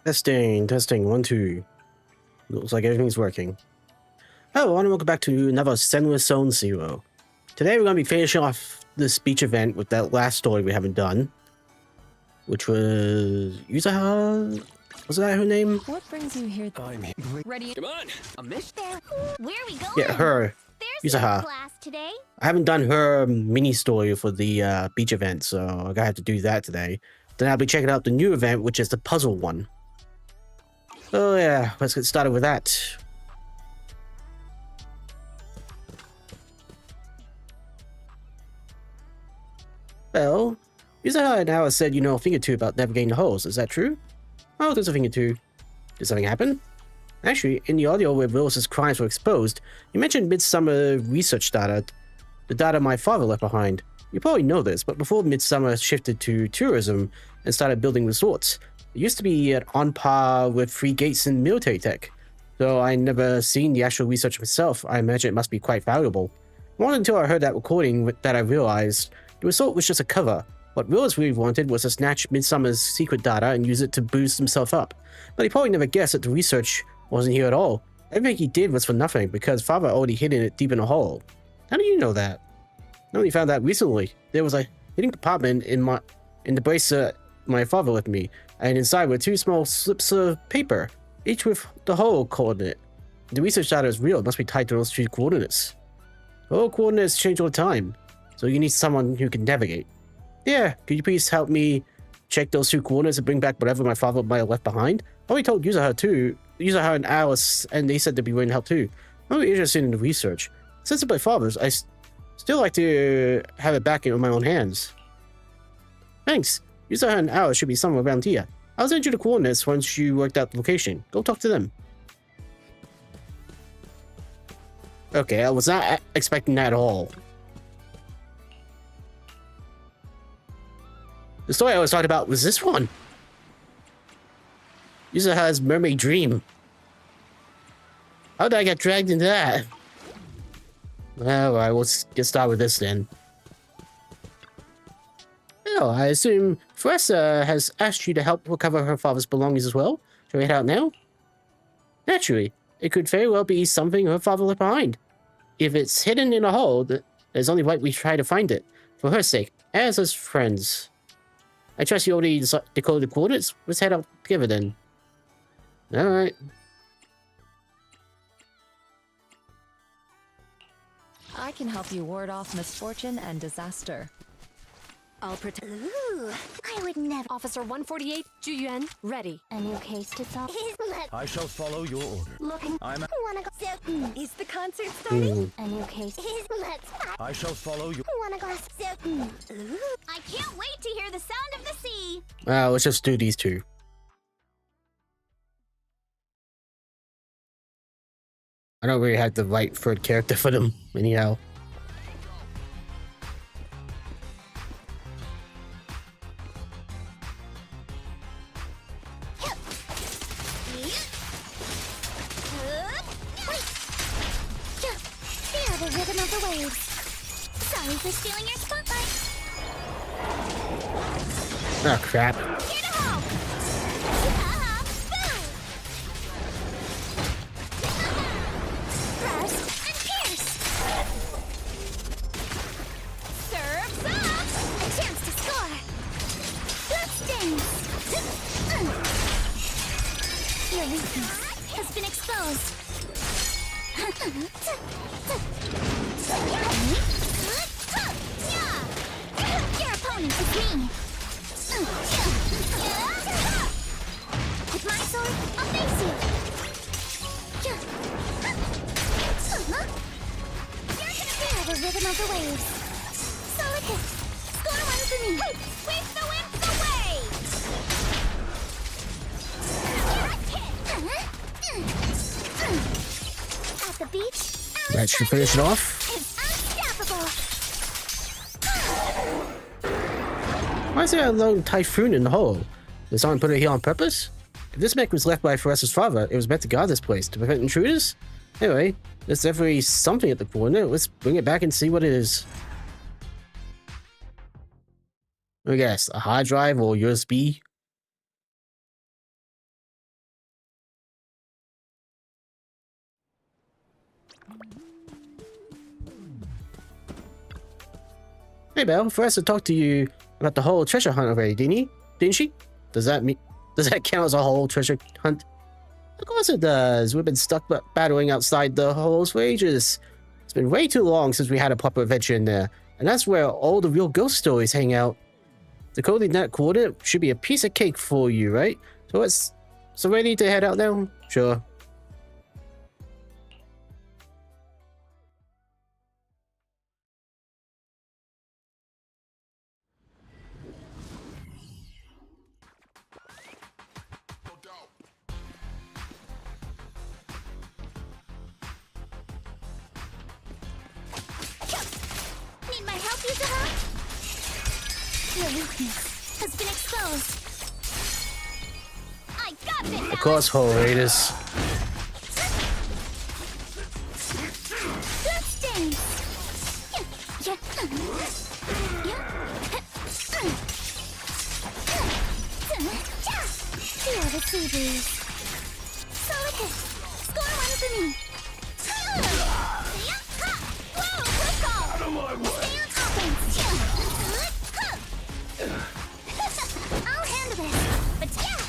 Testing, 1, 2. Looks like everything's working. Hello, and welcome back to another Senless Zone Zero. Today we're going to be finishing off this beach event with that last story we haven't done. Which was... Yuzaha? Was that her name? What brings you here? I'm here. Ready? Come on! A miss there? Where are we going? Yeah, her. There's no Yuzaha. class today. I haven't done her mini story for the beach event, so I'm gonna have to do that today. Then I'll be checking out the new event, which is the puzzle one. So yeah, let's get started with that. Well, Yuzaha now has said you know a thing or two about navigating the holes. Is that true? Oh, there's a thing or two. Did something happen? Actually, in the audio where Willis's crimes were exposed, you mentioned Midsummer research data, the data my father left behind. You probably know this, but before Midsummer shifted to tourism and started building resorts, it used to be on par with Free Gates and military tech. Though I never seen the actual research myself, I imagine it must be quite valuable. It wasn't until I heard that recording that I realized the resort was just a cover. What Willis really wanted was to snatch Midsummer's secret data and use it to boost himself up. But he probably never guessed that the research wasn't here at all. Everything he did was for nothing because father already hidden it deep in a hole. How do you know that? I only found that recently. There was a hidden compartment in the bracelet my father left me, and inside were 2 small slips of paper, each with the hole coordinate. The research data is real. It must be tied to those 2 coordinates. The hole coordinates change all the time, so you need someone who can navigate. Yeah, could you please help me check those 2 coordinates and bring back whatever my father might have left behind? I already told Yuzaha and Alice, and they said they'd be willing to help too. I'm really interested in the research. Since it's my father's, I still like to have it back in my own hands. Thanks. Yuzaha and Alice should be somewhere around here. I'll send you the coordinates once you worked out the location. Go talk to them. Okay, I was not expecting that at all. The story I was talking about was this one. Yuzaha's Mermaid Dream. How did I get dragged into that? Alright, let's get started with this then. Well, I assume Theresa has asked you to help recover her father's belongings as well. Shall we head out now? Naturally, it could very well be something her father left behind. If it's hidden in a hole, there's only right we try to find it. For her sake, as friends. I trust you already decoded the coordinates. Let's head out together then. Alright. I can help you ward off misfortune and disaster. I'll protect. Ooh, I would never. Officer 148, Juyuan, ready. A new case to solve. I shall follow your order. Looking. I'm a... Wanna go? So, Is the concert starting? a new case. Let's. I shall follow your... Wanna go? So, I can't wait to hear the sound of the sea. Let's just do these 2. I don't really have the right 3rd character for them, anyhow. Feel the rhythm of the waves. Sorry for stealing your spotlight. Oh, crap. Here to help. Boom. Thrust and pierce. Serves up. A chance to score. Blood stains. Your weakness has been exposed. Your opponent is me. With my sword, I'll face you. You're gonna feel the rhythm of the waves. Solid hit. Score 1 for me. Sweep the wimps away. At the beach, That should finish it off. is unstoppable. Why is there a lone typhoon in the hole? Did someone put it here on purpose? If this mech was left by Theresa's father, it was meant to guard this place to prevent intruders? Anyway, there's definitely something at the corner. Let's bring it back and see what it is. I guess a hard drive or USB. Hey, Belle, Forrester talked to you about the whole treasure hunt already, didn't he? Didn't she? Does that count as a whole treasure hunt? Of course it does. We've been stuck battling outside the holes for ages. It's been way too long since we had a proper adventure in there, and that's where all the real ghost stories hang out. The coordinate coordinate should be a piece of cake for you, right? So ready to head out now? Sure. Need my help, Yuzuha? Your weakness has been exposed. I got this, Of course, hole raiders. Bloodstains. Feel the sea breeze. Solid hit. Score one for me. Whoa, quick call. Stay on offense. I'll handle this. But yeah.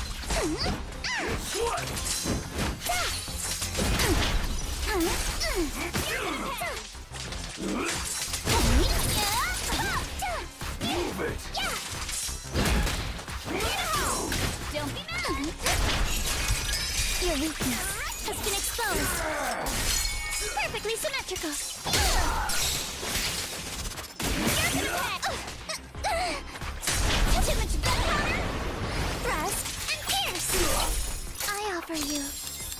Move it. Don't be mad. Your weakness has been exposed. Perfectly symmetrical. Too much gunpowder? Thrust and pierce. I offer you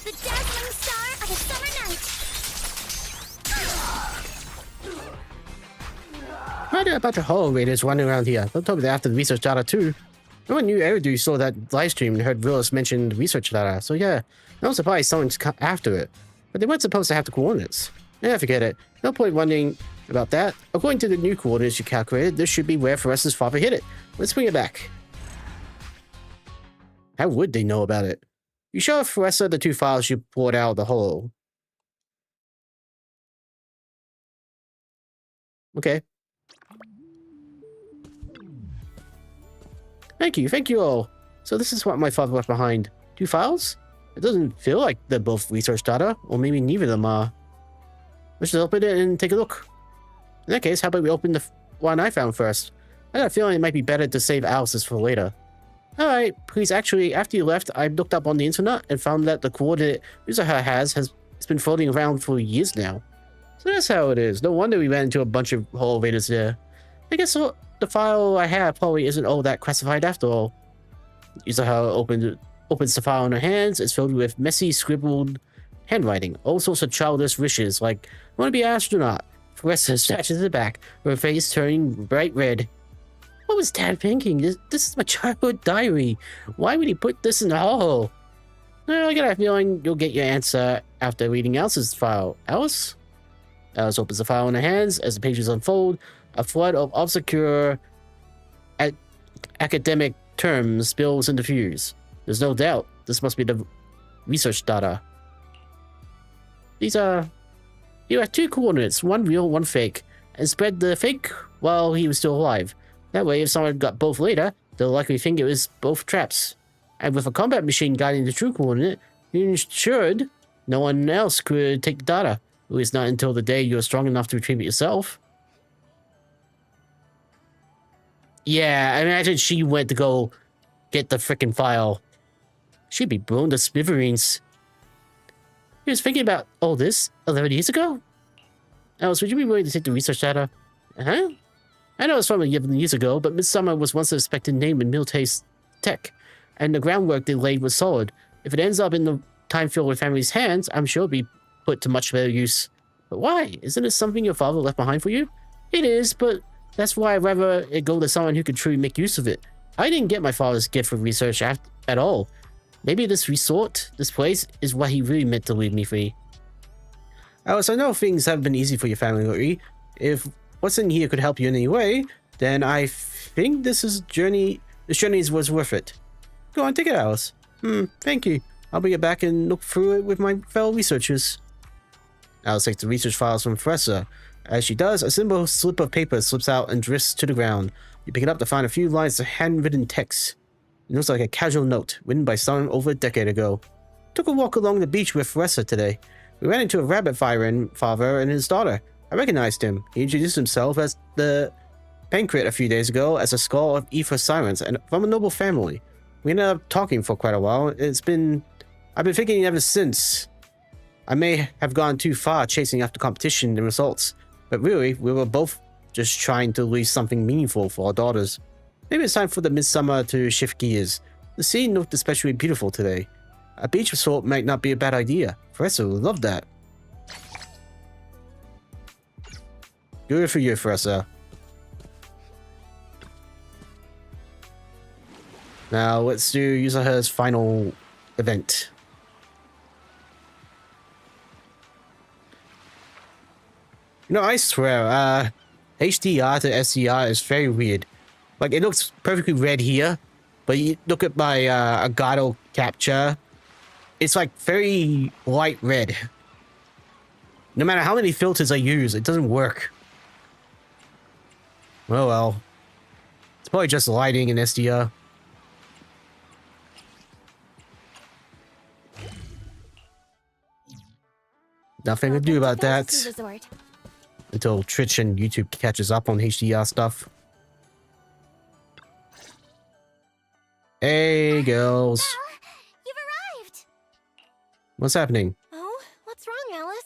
the dazzling star of a summer night. Why are there a bunch of hole raiders running around here? Don't tell me they're after the research data too. No one knew Eridu saw that live stream and heard Willis mention the research data, so yeah, no surprise someone's after it. But they weren't supposed to have the coordinates. Yeah, forget it. No point wondering about that. According to the new coordinates you calculated, this should be where Forrester's father hid it. Let's bring it back. How would they know about it? You show Forrester the two files you poured out of the hole. Okay. Thank you all. So this is what my father left behind. Two files? It doesn't feel like they're both research data, or maybe neither of them are. Let's just open it and take a look. In that case, how about we open the one I found first? I got a feeling it might be better to save Alice's for later. Alright, please, actually, after you left, I looked up on the internet and found that the coordinate Yuzuha has been floating around for years now. So that's how it is. No wonder we ran into a bunch of hole raiders there. I guess the file I have probably isn't all that classified after all. Yuzuha opens the file in her hands. It's filled with messy, scribbled handwriting. All sorts of childish wishes, like, I want to be an astronaut. Forrester scratches it back, her face turning bright red. What was Dad thinking? This is my childhood diary. Why would he put this in the hole? I got a feeling you'll get your answer after reading Alice's file. Alice? Alice opens the file in her hands. As the pages unfold, a flood of obscure academic terms spills into views. There's no doubt this must be the research data. You have two coordinates, one real, one fake, and spread the fake while he was still alive. That way, if someone got both later, they'll likely think it was both traps. And with a combat machine guiding the true coordinate, you ensured no one else could take the data. At least not until the day you're strong enough to retrieve it yourself. Yeah, I imagine she went to go get the frickin' file. She'd be blown to smithereens. He was thinking about all this 11 years ago? Alice, would you be willing to take the research data? Huh? I know it's from 11 years ago, but Miss Summer was once a respected name in military tech, and the groundwork they laid was solid. If it ends up in the time-filled family's hands, I'm sure it'll be put to much better use. But why? Isn't it something your father left behind for you? It is, but that's why I'd rather it go to someone who could truly make use of it. I didn't get my father's gift for research at all. Maybe this resort, this place, is what he really meant to leave me for. Alice, I know things haven't been easy for your family lately. If what's in here could help you in any way, then I think this journey was worth it. Go on, take it, Alice. Thank you. I'll bring it back and look through it with my fellow researchers. Alice takes the research files from Professor. As she does, a simple slip of paper slips out and drifts to the ground. You pick it up to find a few lines of handwritten text. It looks like a casual note, written by someone over a decade ago. Took a walk along the beach with Professor today. We ran into a rabbit father and his daughter. I recognized him. He introduced himself as the Pancreat a few days ago as a scholar of Ether Sirens and from a noble family. We ended up talking for quite a while. I've been thinking ever since. I may have gone too far chasing after competition and results, but really, we were both just trying to release something meaningful for our daughters. Maybe it's time for the midsummer to shift gears. The scene looked especially beautiful today. A beach resort might not be a bad idea. Professor would love that. Good for you, Professor. Now, let's do Yusaha's final event. You know, I swear, HDR to SDR is very weird. Like, it looks perfectly red here, but you look at my Elgato capture, it's like very light red. No matter how many filters I use, it doesn't work. Oh well. It's probably just lighting in SDR. Nothing to do about that until Twitch and YouTube catches up on HDR stuff. Hey, girls. Belle, you've arrived. What's happening? Oh, what's wrong, Alice?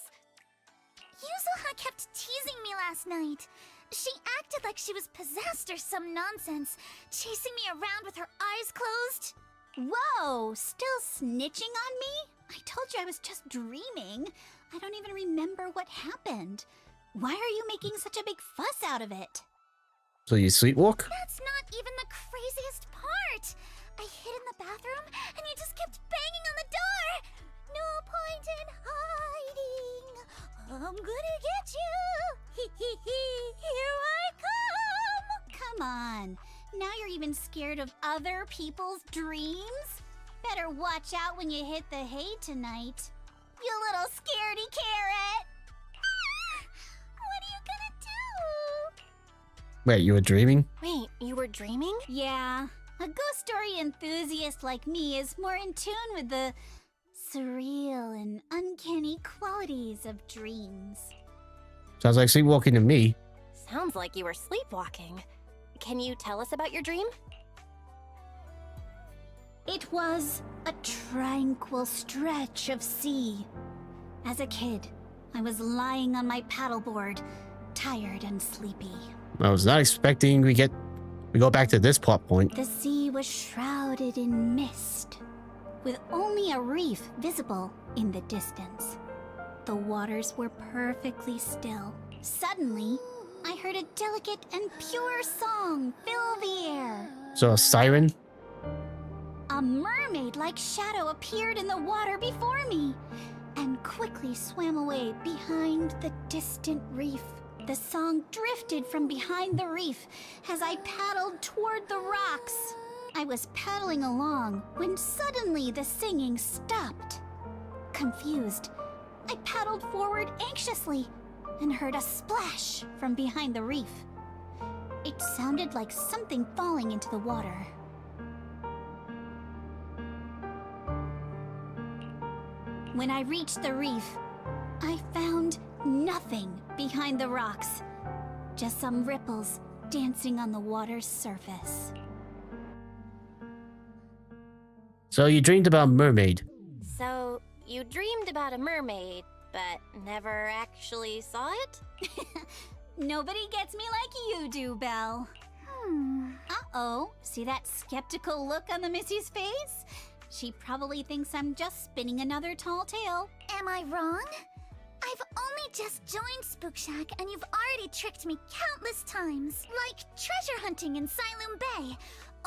Yuzuha kept teasing me last night. She acted like she was possessed or some nonsense, chasing me around with her eyes closed. Whoa, still snitching on me? I told you I was just dreaming. I don't even remember what happened. Why are you making such a big fuss out of it? So you sleepwalk? That's not even the craziest part. I hid in the bathroom and you just kept banging on the door. No point in hiding. I'm gonna get you. Here I come. Come on. Now you're even scared of other people's dreams? Better watch out when you hit the hay tonight. You little scaredy carrot. What are you gonna do? Wait, you were dreaming? Wait, you were dreaming? Yeah, a ghost story enthusiast like me is more in tune with the surreal and uncanny qualities of dreams. Sounds like sleepwalking to me. Sounds like you were sleepwalking. Can you tell us about your dream? It was a tranquil stretch of sea. As a kid, I was lying on my paddleboard, tired and sleepy. I was not expecting we go back to this plot point. The sea was shrouded in mist, with only a reef visible in the distance. The waters were perfectly still. Suddenly, I heard a delicate and pure song fill the air. So a siren? A mermaid-like shadow appeared in the water before me and quickly swam away behind the distant reef. The song drifted from behind the reef as I paddled toward the rocks. I was paddling along when suddenly the singing stopped. Confused, I paddled forward anxiously and heard a splash from behind the reef. It sounded like something falling into the water. When I reached the reef, I found nothing behind the rocks, just some ripples dancing on the water's surface. So you dreamed about Mermaid. So, you dreamed about a mermaid, but never actually saw it? Nobody gets me like you do, Belle. Uh-oh, see that skeptical look on the Missy's face? She probably thinks I'm just spinning another tall tale. Am I wrong? I've only just joined Spook Shack and you've already tricked me countless times. Like treasure hunting in Siloam Bay,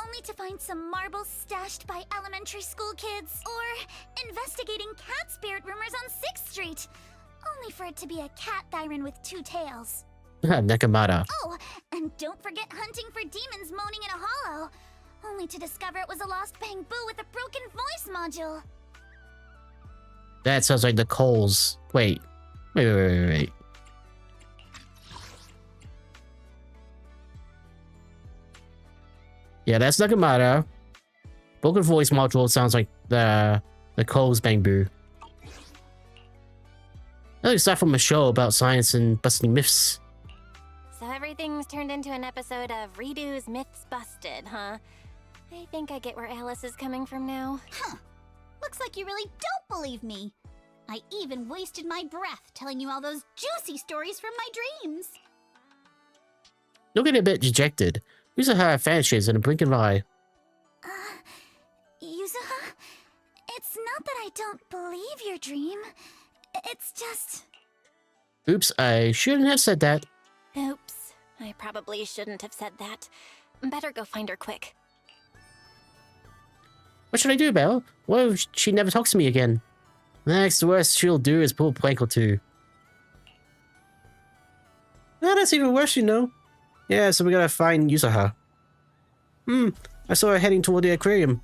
only to find some marbles stashed by elementary school kids. Or investigating cat spirit rumors on 6th Street, only for it to be a cat siren with 2 tails. Nekamata. Oh, and And don't forget hunting for demons moaning in a hollow, only to discover it was a lost bamboo with a broken voice module. That sounds like the Coles. Wait. Wait. Yeah, that's Nakamata. Broken voice module sounds like the Coles bamboo. I think it's not from a show about science and busting myths. So everything's turned into an episode of Redo's Myths Busted, huh? I think I get where Alice is coming from now. Huh. Looks like you really don't believe me. I even wasted my breath telling you all those juicy stories from my dreams. Looking a bit dejected. Yuzuha vanishes in a blink of an eye. Yuzuha? It's not that I don't believe your dream. It's just... Oops, I shouldn't have said that. Oops. I probably shouldn't have said that. Better go find her quick. What should I do, Belle? What if she never talks to me again? Next, the worst she'll do is pull a plank or two. No, that's even worse, you know. Yeah, so we gotta find Yuzuha. I saw her heading toward the aquarium.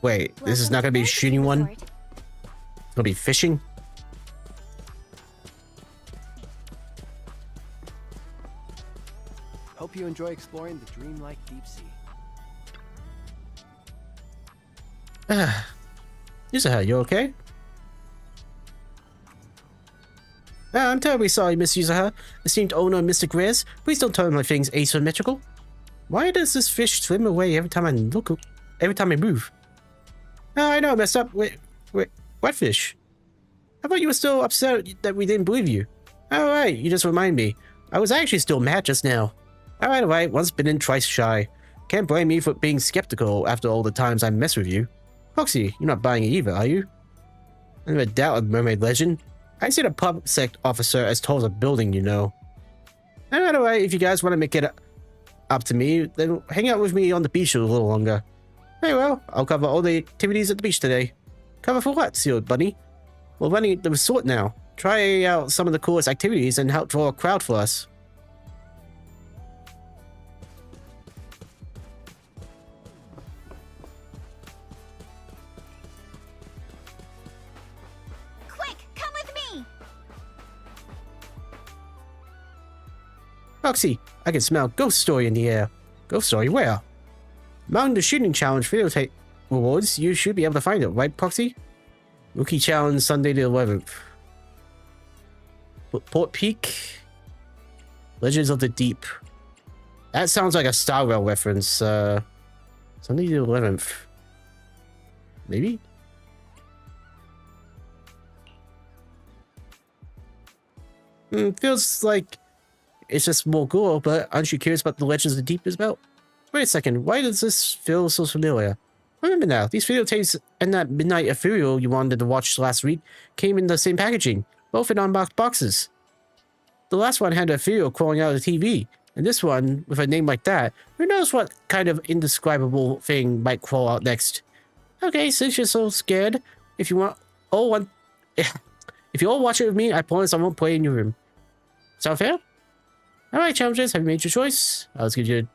Wait, this is not gonna be a shooting one? It's gonna be fishing? Hope you enjoy exploring the dreamlike deep sea. Yuzuha, you okay? I'm terribly sorry, Miss Yuzuha. Esteemed owner, Mr. Grizz. Please don't tell me my thing's asymmetrical. Why does this fish swim away every time I move? Oh, I know I messed up. Wait, what fish? I thought you were still upset that we didn't believe you. Alright, you just remind me. I was actually still mad just now. Alright, once bitten, twice shy. Can't blame me for being skeptical after all the times I messed with you. Foxy, you're not buying it either, are you? I never doubt a mermaid legend. I see the pub sect officer as tall as a building, you know. Alright, if you guys want to make it up to me, then hang out with me on the beach a little longer. Very well, I'll cover all the activities at the beach today. Cover for what, Sealed Bunny? We're running the resort now. Try out some of the coolest activities and help draw a crowd for us. Quick, come with me! Foxy, I can smell Ghost Story in the air. Ghost Story where? Among the shooting challenge videotape rewards, you should be able to find it, right, Proxy? Rookie challenge Sunday the 11th. Port Peak. Legends of the Deep. That sounds like a Star Rail reference. Sunday the 11th. Maybe? Feels like it's just more cool, but aren't you curious what the Legends of the Deep is about? Wait a second, why does this feel so familiar? Remember now, these videotapes and that Midnight Ethereal you wanted to watch last week came in the same packaging, both in unboxed boxes. The last one had an ethereal crawling out of the TV, and this one, with a name like that, who knows what kind of indescribable thing might crawl out next. Okay, since you're so scared, if you all watch it with me, I promise I won't play in your room. Sound fair? Alright, challengers, have you made your choice? I'll give you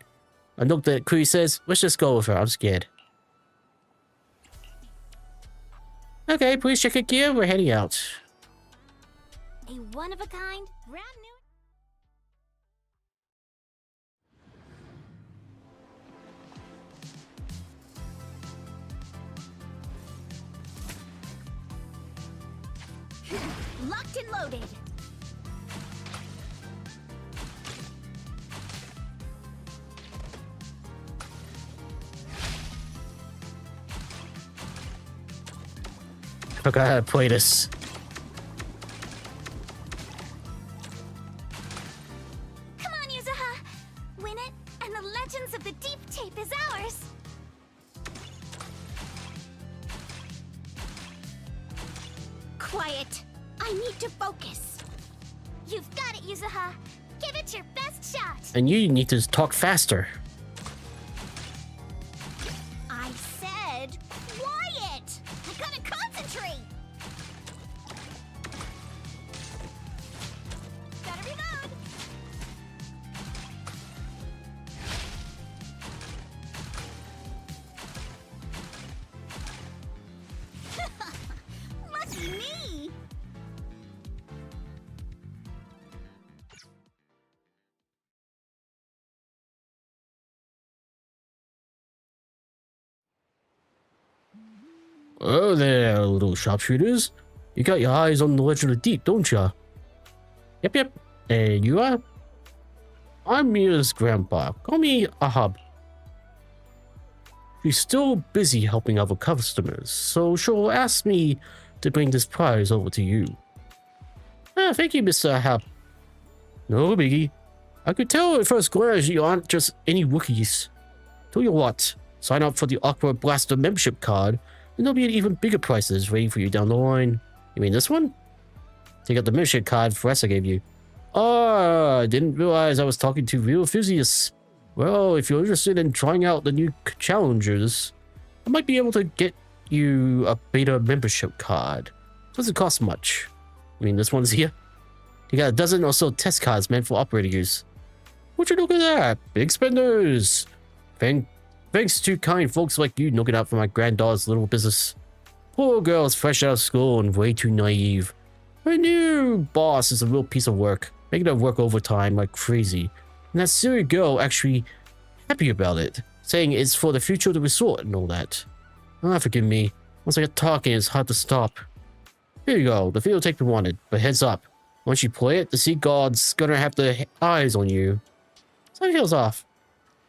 a note that Kui says, let's just go with her, I'm scared. Okay, please check your gear, we're heading out. A one-of-a-kind, brand new... Locked and loaded. I forgot how to play this. Come on, Yuzuha! Win it, and the Legends of the Deep tape is ours! Quiet. I need to focus. You've got it, Yuzuha! Give it your best shot! And you need to talk faster. I said quiet. I gotta concentrate. Gotta reload. Oh there, little sharpshooters. You got your eyes on the Legend of the Deep, don't ya? Yep. And you are? I'm Mia's grandpa. Call me Ahab. She's still busy helping other customers, so she'll ask me to bring this prize over to you. Thank you, Mr. Ahab. No biggie. I could tell at first glance you aren't just any rookies. Tell you what, sign up for the Aqua Blaster membership card, and there'll be even bigger prizes waiting for you down the line. You mean this one? Take out the membership card for us I gave you. Oh, I didn't realize I was talking to real enthusiasts. Well, if you're interested in trying out the new challengers, I might be able to get you a beta membership card. Doesn't cost much. I mean, this one's here. You got a dozen or so test cards meant for operator use. Would you look at that? Big spenders. Thanks to kind folks like you looking out for my granddaughter's little business. Poor girl's fresh out of school and way too naive. Her new boss is a real piece of work, making her work overtime like crazy. And that silly girl actually happy about it, saying it's for the future of the resort and all that. Ah, forgive me. Once I get talking, it's hard to stop. Here you go, the videotape you wanted, but heads up. Once you play it, the sea god's gonna have the eyes on you. Something feels off.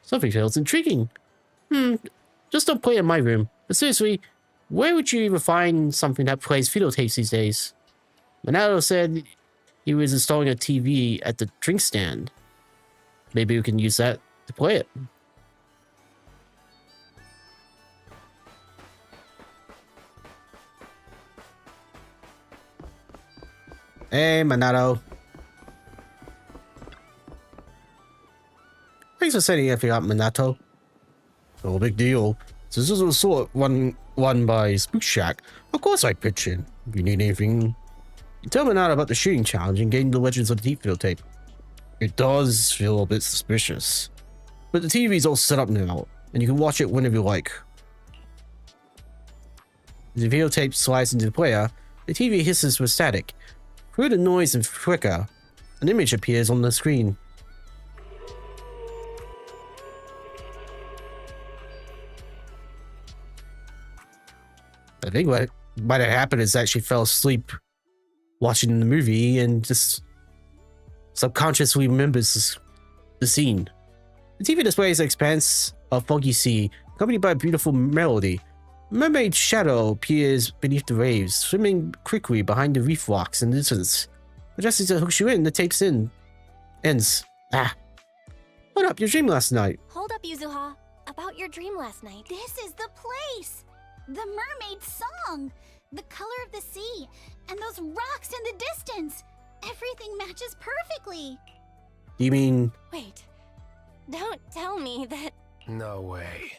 Something feels intriguing. Just don't play in my room. But seriously, where would you even find something that plays videotapes these days? Minato said he was installing a TV at the drink stand. Maybe we can use that to play it. Hey, Minato. Thanks for setting everything up, Minato. No big deal. Since this is a resort run by Spook Shack, of course I pitch in. If you need anything, tell Minato about the shooting challenge and getting the Legends of the Deep videotape. It does feel a bit suspicious. But the TV's all set up now, and you can watch it whenever you like. As the videotape slides into the player, the TV hisses with static. Through the noise and flicker, an image appears on the screen. I think what might have happened is that she fell asleep watching the movie and just subconsciously remembers the scene. The TV displays an expanse of foggy sea, accompanied by a beautiful melody. Mermaid's shadow appears beneath the waves, swimming quickly behind the reef rocks in the distance. Just as it hooks you in, the tape's ends. Hold up, your dream last night. Hold up, Yuzuha. About your dream last night. This is the place! The mermaid song! The color of the sea, and those rocks in the distance! Everything matches perfectly! You mean... Wait. Don't tell me that... No way.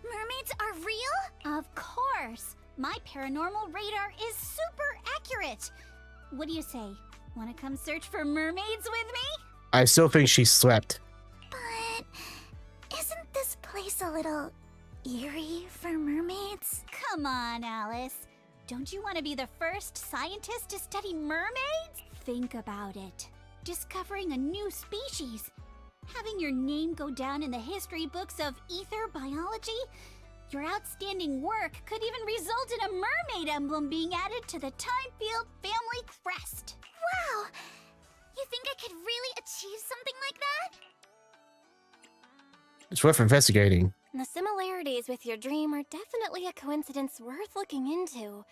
Mermaids are real? Of course! My paranormal radar is super accurate! What do you say? Wanna come search for mermaids with me? I still think she slept. But isn't this place a little eerie for mermaids? Come on, Alice. Don't you want to be the first scientist to study mermaids? Think about it. Discovering a new species. Having your name go down in the history books of ether biology. Your outstanding work could even result in a mermaid emblem being added to the Timefield family crest. Wow! You think I could really achieve something like that? It's worth investigating. The similarities with your dream are definitely a coincidence worth looking into.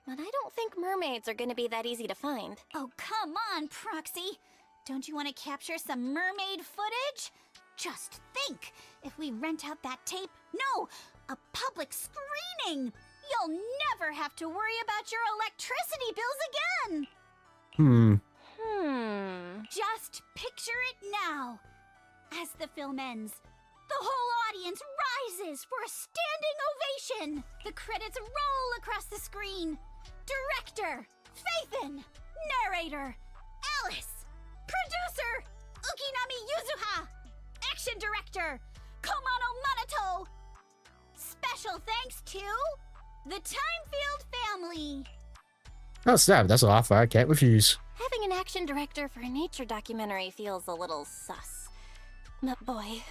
But I don't think mermaids are gonna be that easy to find. Oh, come on, Proxy. Don't you want to capture some mermaid footage? Just think, if we rent out that tape, no, a public screening, you'll never have to worry about your electricity bills again. Just picture it now. As the film ends, the whole audience rises for a standing ovation. The credits roll across the screen. Director, Faithin. Narrator, Alice. Producer, Ukinami Yuzuha. Action director, Komano Manato. Special thanks to the Timefield family. Oh snap, that's an offer I can't refuse. Having an action director for a nature documentary feels a little sus. But boy,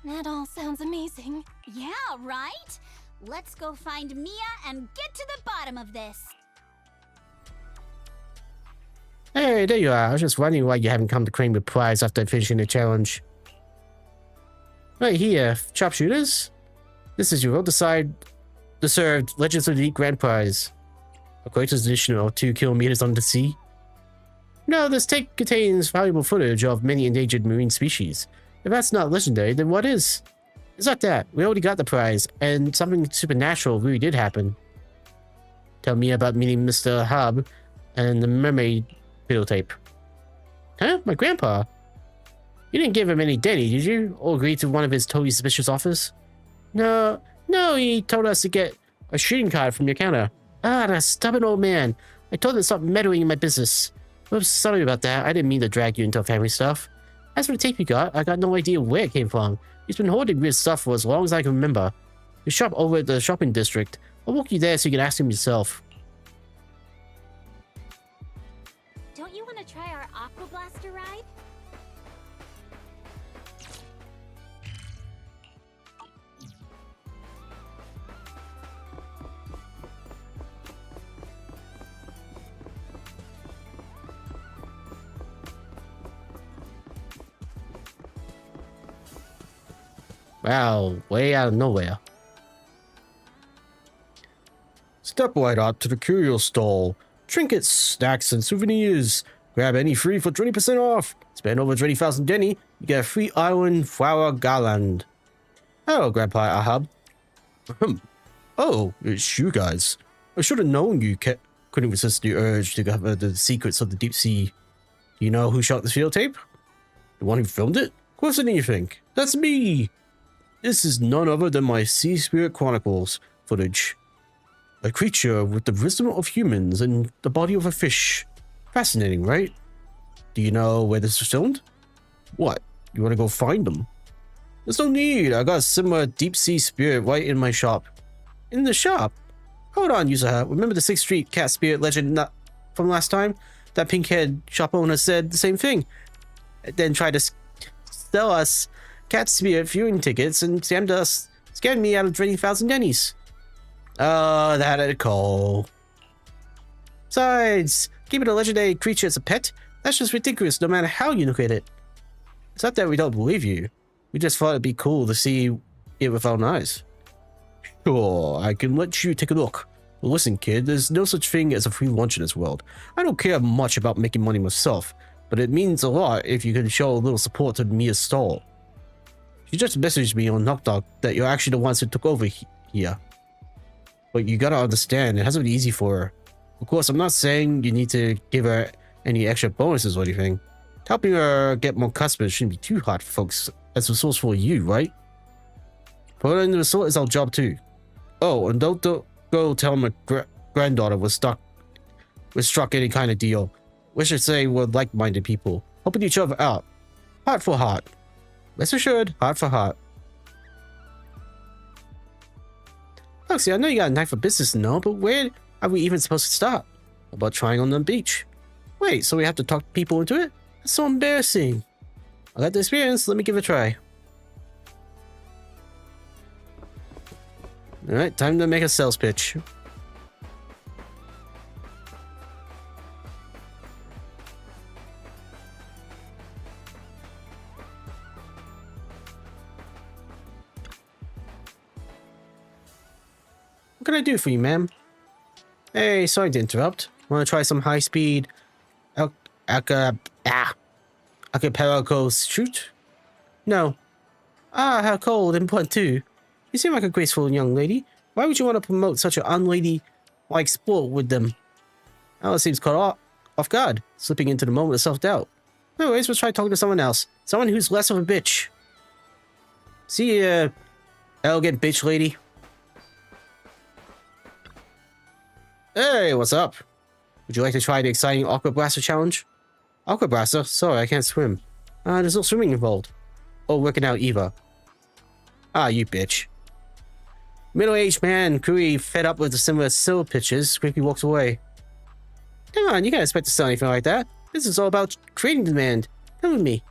that all sounds amazing. Yeah, right? Let's go find Mia and get to the bottom of this. Hey, there you are. I was just wondering why you haven't come to claim the prize after finishing the challenge. Right here, sharpshooters. This is your well-deserved Legends of the Elite Grand Prize. A collector's edition of 2 kilometers under the sea. No, this tape contains valuable footage of many endangered marine species. If that's not legendary, then what is? It's not that. We already got the prize, and something supernatural really did happen. Tell me about meeting Mr. Hub and the Mermaid videotape. Huh? My grandpa? You didn't give him any Denny, did you? Or agree to one of his totally suspicious offers? No, he told us to get a shooting card from your counter. Ah, that stubborn old man. I told him to stop meddling in my business. Oops, sorry about that. I didn't mean to drag you into family stuff. As for the tape you got, I got no idea where it came from. He's been hoarding weird stuff for as long as I can remember. We shop over at the shopping district. I'll walk you there so you can ask him yourself. Don't you want to try our Aqua Blaster ride? Wow, way out of nowhere. Step right up to the curio stall. Trinkets, snacks, and souvenirs. Grab any free for 20% off. Spend over 20,000 Denny, you get a free island flower garland. Hello, Grandpa Ahab. Oh, it's you guys. I should have known you couldn't resist the urge to cover the secrets of the deep sea. Do you know who shot this field tape? The one who filmed it? Of course than you think. That's me! This is none other than my Sea Spirit Chronicles footage. A creature with the wisdom of humans and the body of a fish. Fascinating, right? Do you know where this was filmed? What? You want to go find them? There's no need. I got a similar deep sea spirit right in my shop. In the shop? Hold on, Yusaha. Remember the 6th Street cat spirit legend from last time? That pink-haired shop owner said the same thing. Then tried to sell us cat spirit viewing tickets and scammed me out of 20,000 Denny's. Oh, that had a call. Besides, keeping a legendary creature as a pet? That's just ridiculous no matter how you look at it. It's not that we don't believe you. We just thought it'd be cool to see it with our own eyes. Sure, I can let you take a look. But listen, kid, there's no such thing as a free lunch in this world. I don't care much about making money myself, but it means a lot if you can show a little support to Mia's stall. She just messaged me on Knock Knock that you're actually the ones who took over here. But you gotta understand, it hasn't been easy for her. Of course, I'm not saying you need to give her any extra bonuses or anything. Helping her get more customers shouldn't be too hard for folks as resourceful as you, right? Put her in the resort is our job too. Oh, and don't go tell my granddaughter was struck any kind of deal. We should say we're like-minded people, helping each other out. Heart for heart. Rest assured, heart for heart. Luxie, I know you got a knack for business and all, but where are we even supposed to start? About trying on the beach? Wait, so we have to talk people into it? That's so embarrassing. I got the experience, let me give it a try. Alright, time to make a sales pitch. What can I do for you, ma'am? Hey, sorry to interrupt. Want to try some high-speed acapella shoot? No. Ah, how cold and blunt too. You seem like a graceful young lady. Why would you want to promote such an unlady-like sport with them? Alice seems caught off guard, slipping into the moment of self-doubt. Anyways, let's try talking to someone else. Someone who's less of a bitch. See ya, elegant bitch lady. Hey, what's up? Would you like to try the exciting Aqua Blaster challenge? Aqua Blaster? Sorry, I can't swim. There's no swimming involved. Or working out either. Ah, you bitch. Middle-aged man, clearly fed up with the similar silver pitches, quickly walks away. Come on, you can't expect to sell anything like that. This is all about creating demand. Come with me.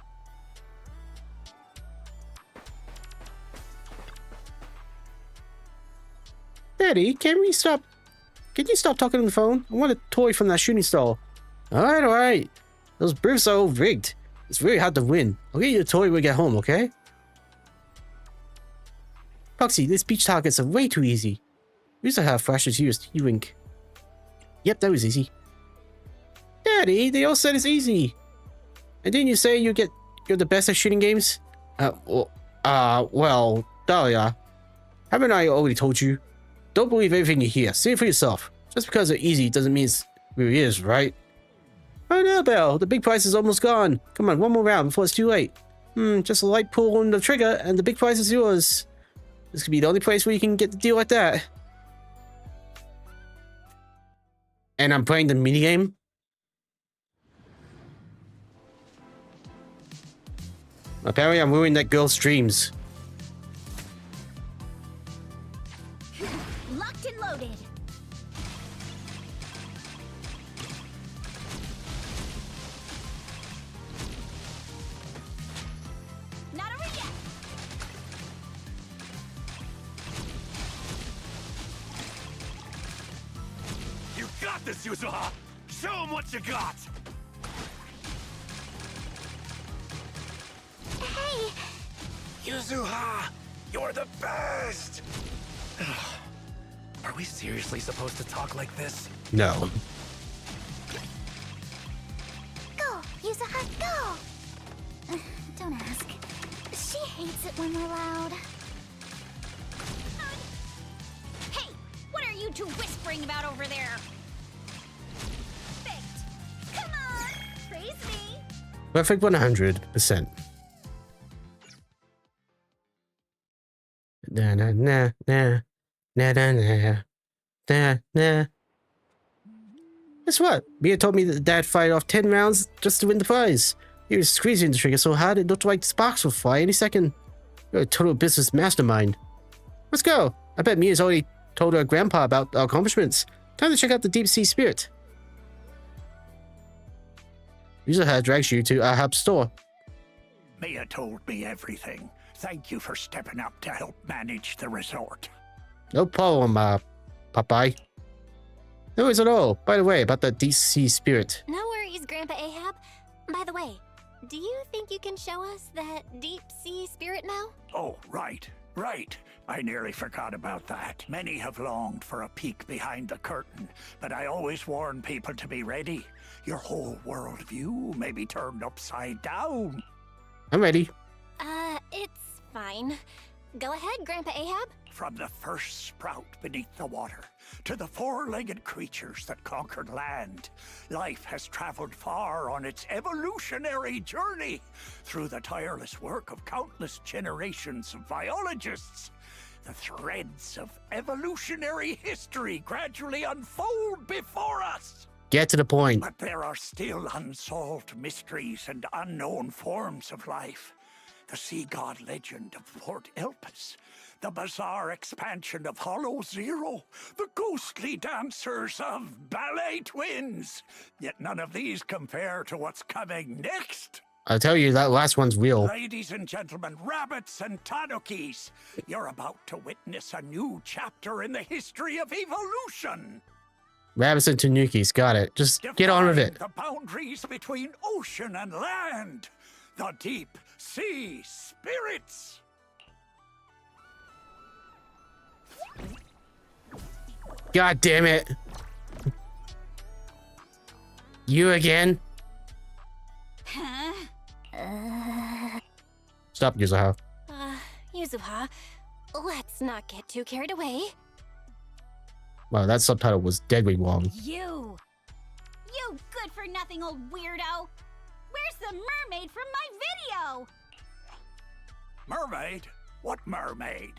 Daddy, can you stop talking on the phone? I want a toy from that shooting star. Alright. Those briefs are all rigged. It's very hard to win. I'll get you a toy when we get home, okay? Foxy, these beach targets are way too easy. We used to have flashes used. You wink. Yep, that was easy. Daddy, they all said it's easy. And didn't you say you're the best at shooting games? Well, Dahlia, haven't I already told you? Don't believe everything you hear. See it for yourself. Just because they're easy doesn't mean it really is, right? Oh no, Belle. The big prize is almost gone. Come on, one more round before it's too late. Just a light pull on the trigger and the big prize is yours. This could be the only place where you can get the deal like that. And I'm playing the minigame? Apparently I'm ruining that girl's dreams. Locked and loaded. Not over yet. You got this, Yuzuha! Show him what you got! Hey, Yuzuha! You're the best! Are we seriously supposed to talk like this? No. go! Yuzuha, go! Don't ask. She hates it when we're loud. Hey, what are you two whispering about over there? Perfect. Come on, praise me. Perfect 100%. Na na na na na na na na na. Guess what? Mia told me that Dad fired off 10 rounds just to win the prize. He was squeezing the trigger so hard it looked like sparks will fly any second. You're a total business mastermind. Let's go. I bet Mia's already told her grandpa about our accomplishments. Time to check out the deep sea spirit. Yuzuha drags you to our hub store. Mia told me everything. Thank you for stepping up to help manage the resort. No problem, Popeye. No worries at all. By the way, about the deep sea spirit. No worries, Grandpa Ahab. By the way, do you think you can show us that deep sea spirit now? Oh, right. I nearly forgot about that. Many have longed for a peek behind the curtain, but I always warn people to be ready. Your whole worldview may be turned upside down. I'm ready. It's fine. Go ahead, Grandpa Ahab. From the first sprout beneath the water to the four-legged creatures that conquered land, life has traveled far on its evolutionary journey through the tireless work of countless generations of biologists. The threads of evolutionary history gradually unfold before us. Get to the point. But there are still unsolved mysteries and unknown forms of life. The sea god legend of Port Elpis, the bizarre expansion of Hollow Zero, the ghostly dancers of Ballet Twins. Yet none of these compare to what's coming next. I'll tell you, that last one's real. Ladies and gentlemen, rabbits and tanukis, you're about to witness a new chapter in the history of evolution. Rabbits and Tanukis, got it. Just get on with it. The boundaries between ocean and land. The deep sea spirits. God damn it. You again? Huh? Stop, Yuzuha. Yuzuha, let's not get too carried away. Wow, that subtitle was deadly wrong. You good-for-nothing old weirdo. Where's the mermaid from my video? Mermaid? What mermaid?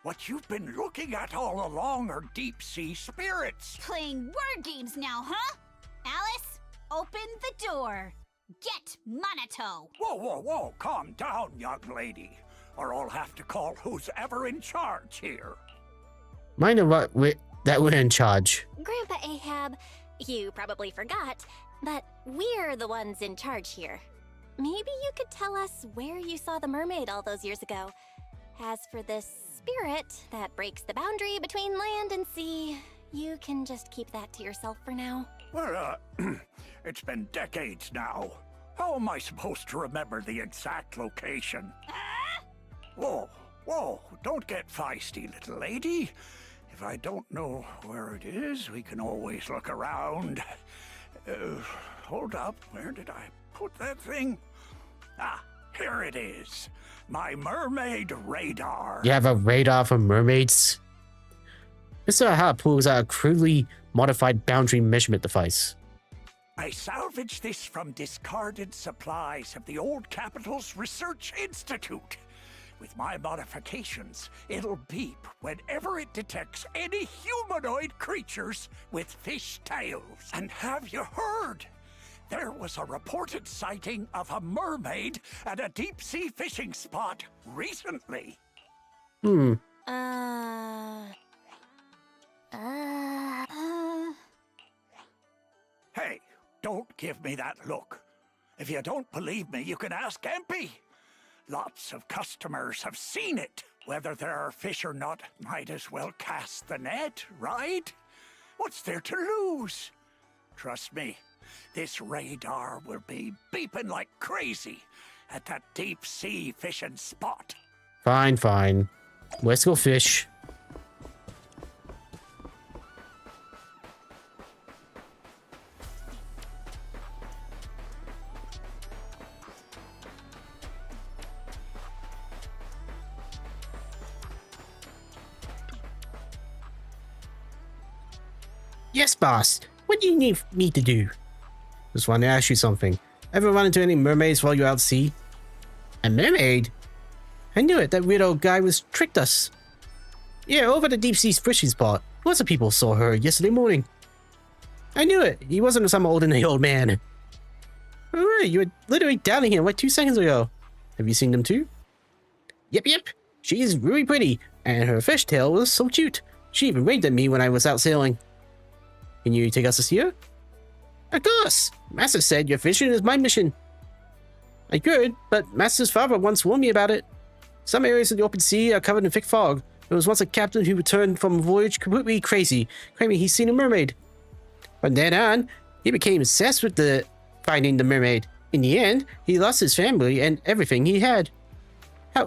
What you've been looking at all along are deep sea spirits. Playing word games now, huh? Alice, open the door. Get Monato. Whoa, calm down, young lady. Or I'll have to call who's ever in charge here. Mind that we're in charge. Grandpa Ahab, you probably forgot, but we're the ones in charge here. Maybe you could tell us where you saw the mermaid all those years ago. As for this spirit that breaks the boundary between land and sea. You can just keep that to yourself for now. Well, it's been decades now. How am I supposed to remember the exact location? Whoa, whoa, don't get feisty, little lady. If I don't know where it is, we can always look around. Hold up, where did I put that thing? Ah, here it is. My mermaid radar. You have a radar for mermaids? Mr. Aha pulls out a crudely modified boundary measurement device. I salvaged this from discarded supplies of the old Capital's Research Institute. With my modifications, it'll beep whenever it detects any humanoid creatures with fish tails. And have you heard? There was a reported sighting of a mermaid at a deep-sea fishing spot recently. Hey, don't give me that look. If you don't believe me, you can ask Empy. Lots of customers have seen it. Whether there are fish or not, might as well cast the net, right? What's there to lose? Trust me, this radar will be beeping like crazy at that deep-sea fishing spot. Fine, fine. Let's go fish. Yes, boss. What do you need me to do? Just want to ask you something. Ever run into any mermaids while you're out at sea? A mermaid? I knew it. That weirdo guy was tricked us. Yeah, over the deep sea fishing spot. Lots of people saw her yesterday morning. I knew it. He wasn't some ordinary old man. Alright, you were literally down here like 2 seconds ago. Have you seen them too? Yep. She's really pretty, and her fishtail was so cute. She even waved at me when I was out sailing. Can you take us to see her? Of course! Master said your fishing is my mission. I could, but Master's father once warned me about it. Some areas of the open sea are covered in thick fog. There was once a captain who returned from a voyage completely crazy, claiming he's seen a mermaid. From then on, he became obsessed with finding the mermaid. In the end, he lost his family and everything he had.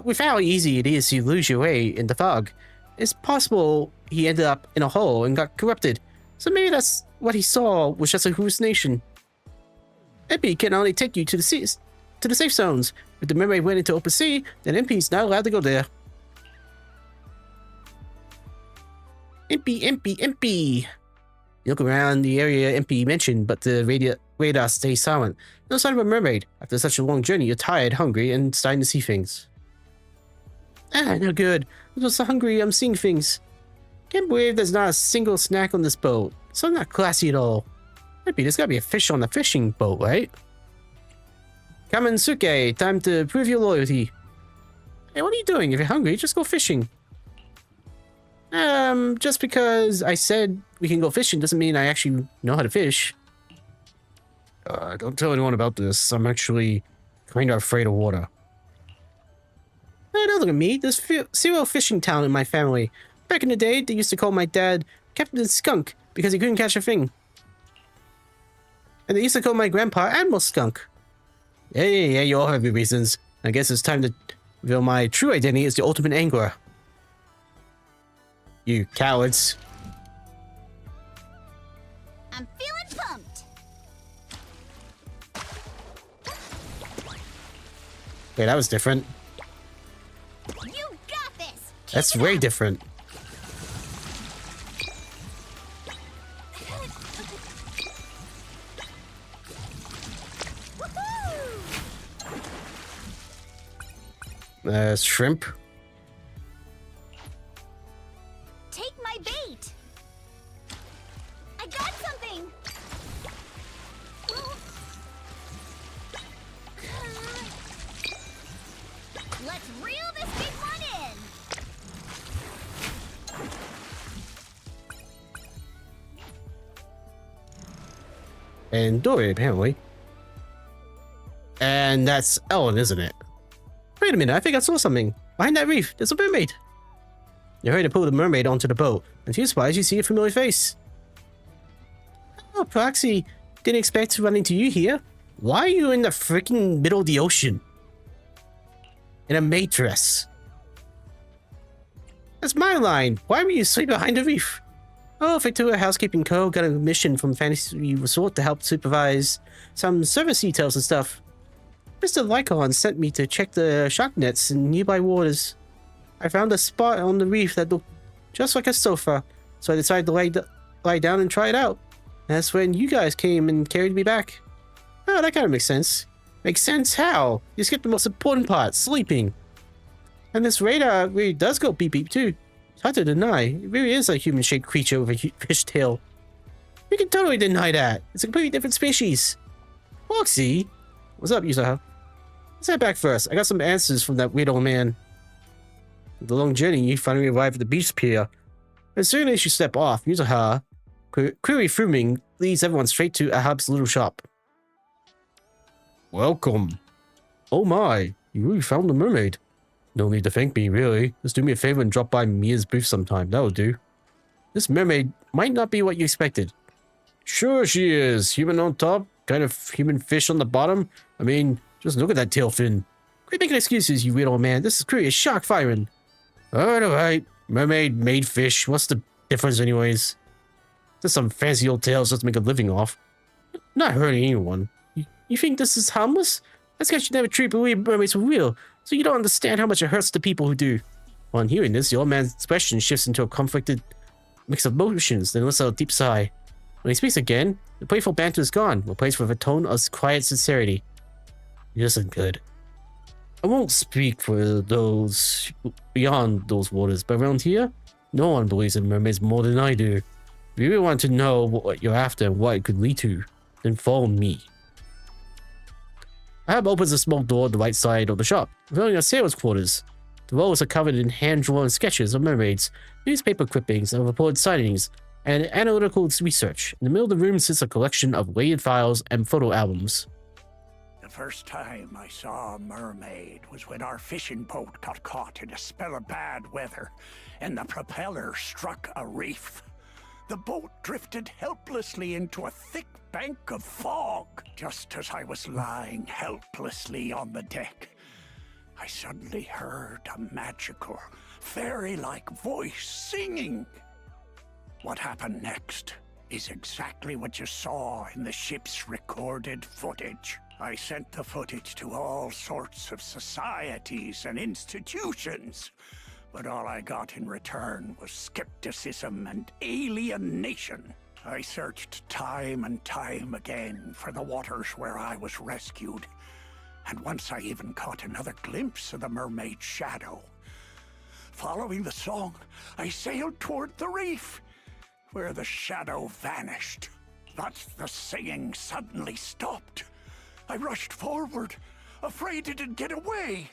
With how easy it is to lose your way in the fog, it's possible he ended up in a hole and got corrupted. So maybe that's what he saw was just a hallucination. MP can only take you to the seas, to the safe zones. If the mermaid went into open sea, then MP's not allowed to go there. MP. You look around the area MP mentioned, but the radar stays silent. No sign of a mermaid. After such a long journey, you're tired, hungry, and starting to see things. No good. I'm so hungry, I'm seeing things. Can't believe there's not a single snack on this boat. So not classy at all. Maybe there's gotta be a fish on the fishing boat, right? Kamen-suke, time to prove your loyalty. Hey, what are you doing? If you're hungry, just go fishing. Just because I said we can go fishing doesn't mean I actually know how to fish. Don't tell anyone about this. I'm actually kind of afraid of water. Hey, don't look at me. There's zero fishing talent in my family. Back in the day, they used to call my dad Captain Skunk because he couldn't catch a thing. And they used to call my grandpa Admiral Skunk. Yeah, you all have your reasons. I guess it's time to reveal my true identity as the ultimate angler. You cowards. I'm feeling pumped. Wait, that was different. You got this. That's way different. Shrimp. Take my bait. I got something. Let's reel this big one in. And Dory, apparently. And that's Ellen, isn't it? Wait a minute, I think I saw something. Behind that reef, there's a mermaid. You hurry to pull the mermaid onto the boat, and to your surprise, you see a familiar face. Oh, Proxy, didn't expect to run into you here. Why are you in the freaking middle of the ocean? In a maid dress. That's my line. Why were you asleep behind the reef? Oh, Victoria Housekeeping Co. got a mission from Fantasy Resort to help supervise some service details and stuff. Mr. Lycon sent me to check the shark nets in nearby waters. I found a spot on the reef that looked just like a sofa, so I decided to lie down and try it out. That's when you guys came and carried me back. Oh, that kind of makes sense. Makes sense how? You skipped the most important part, sleeping. And this radar really does go beep beep too. It's hard to deny. It really is a human-shaped creature with a fish tail. We can totally deny that. It's a completely different species. Foxy? What's up, Yusaha? Let's head back first. I got some answers from that weird old man. The long journey, you finally arrive at the beach pier. As soon as you step off, Yusaha, query fuming, leads everyone straight to Ahab's little shop. Welcome. Oh my, you really found the mermaid. No need to thank me, really. Just do me a favor and drop by Mia's booth sometime. That'll do. This mermaid might not be what you expected. Sure she is. Human on top, kind of human fish on the bottom. I mean, just look at that tail fin. Quit making excuses, you weird old man. This is clearly a shark firing. Alright. Mermaid, made fish. What's the difference anyways? Just some fancy old tales just to make a living off. Not hurting anyone. You think this is harmless? That's because you never treat believe mermaids for real, so you don't understand how much it hurts the people who do. On hearing this, the old man's expression shifts into a conflicted mix of emotions, then lets out a deep sigh. When he speaks again, the playful banter is gone, replaced with a tone of quiet sincerity. It isn't good. I won't speak for those beyond those waters, but around here, no one believes in mermaids more than I do. If you really want to know what you're after and what it could lead to, then follow me. Ahab opens a small door on the right side of the shop, revealing a sailor's quarters. The walls are covered in hand-drawn sketches of mermaids, newspaper clippings of reported sightings, and analytical research. In the middle of the room sits a collection of weighted files and photo albums. The first time I saw a mermaid was when our fishing boat got caught in a spell of bad weather, and the propeller struck a reef. The boat drifted helplessly into a thick bank of fog. Just as I was lying helplessly on the deck, I suddenly heard a magical, fairy-like voice singing. What happened next is exactly what you saw in the ship's recorded footage. I sent the footage to all sorts of societies and institutions, but all I got in return was skepticism and alienation. I searched time and time again for the waters where I was rescued, and once I even caught another glimpse of the mermaid's shadow. Following the song, I sailed toward the reef, where the shadow vanished. But the singing suddenly stopped. I rushed forward, afraid it'd get away,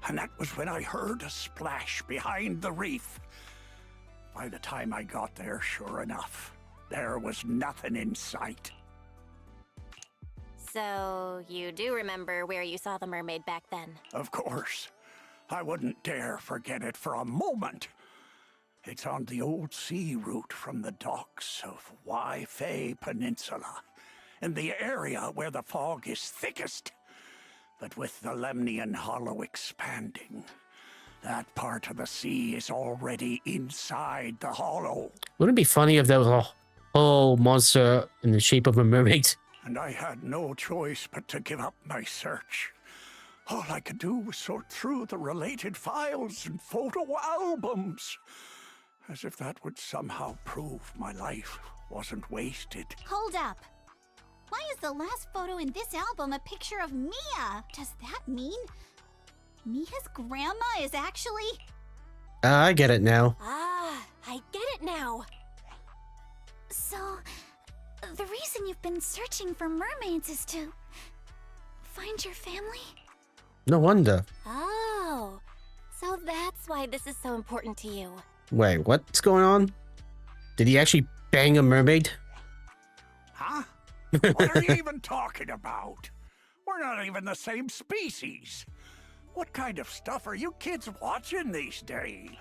and that was when I heard a splash behind the reef. By the time I got there, sure enough, there was nothing in sight. So, you do remember where you saw the mermaid back then? Of course. I wouldn't dare forget it for a moment. It's on the old sea route from the docks of Waifei Peninsula, in the area where the fog is thickest. But with the Lemnian Hollow expanding, that part of the sea is already inside the hollow. Wouldn't it be funny if there was a whole monster in the shape of a mermaid? And I had no choice but to give up my search. All I could do was sort through the related files and photo albums, as if that would somehow prove my life wasn't wasted. Hold up. Why is the last photo in this album a picture of Mia? Does that mean Mia's grandma is actually... I get it now. Ah, I get it now. So, the reason you've been searching for mermaids is to find your family? No wonder. Oh, so that's why this is so important to you. Wait, what's going on? Did he actually bang a mermaid? Huh? What are you even talking about? We're not even the same species. What kind of stuff are you kids watching these days?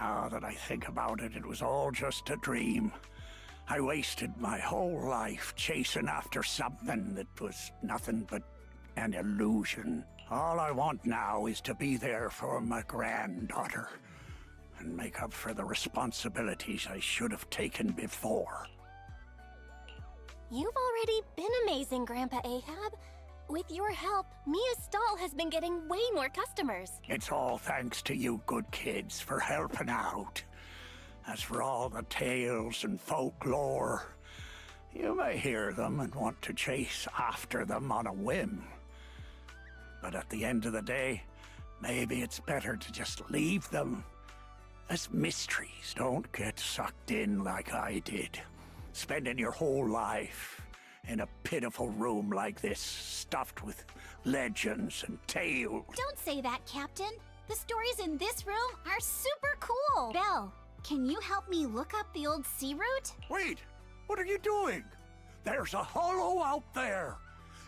Now that I think about it, it was all just a dream. I wasted my whole life chasing after something that was nothing but an illusion. All I want now is to be there for my granddaughter and make up for the responsibilities I should have taken before. You've already been amazing, Grandpa Ahab. With your help, Mia's stall has been getting way more customers. It's all thanks to you good kids for helping out. As for all the tales and folklore, you may hear them and want to chase after them on a whim. But at the end of the day, maybe it's better to just leave them as mysteries. Don't get sucked in like I did, spending your whole life in a pitiful room like this, stuffed with legends and tales. Don't say that, Captain. The stories in this room are super cool. Belle, can you help me look up the old sea route? Wait, what are you doing? There's a hollow out there.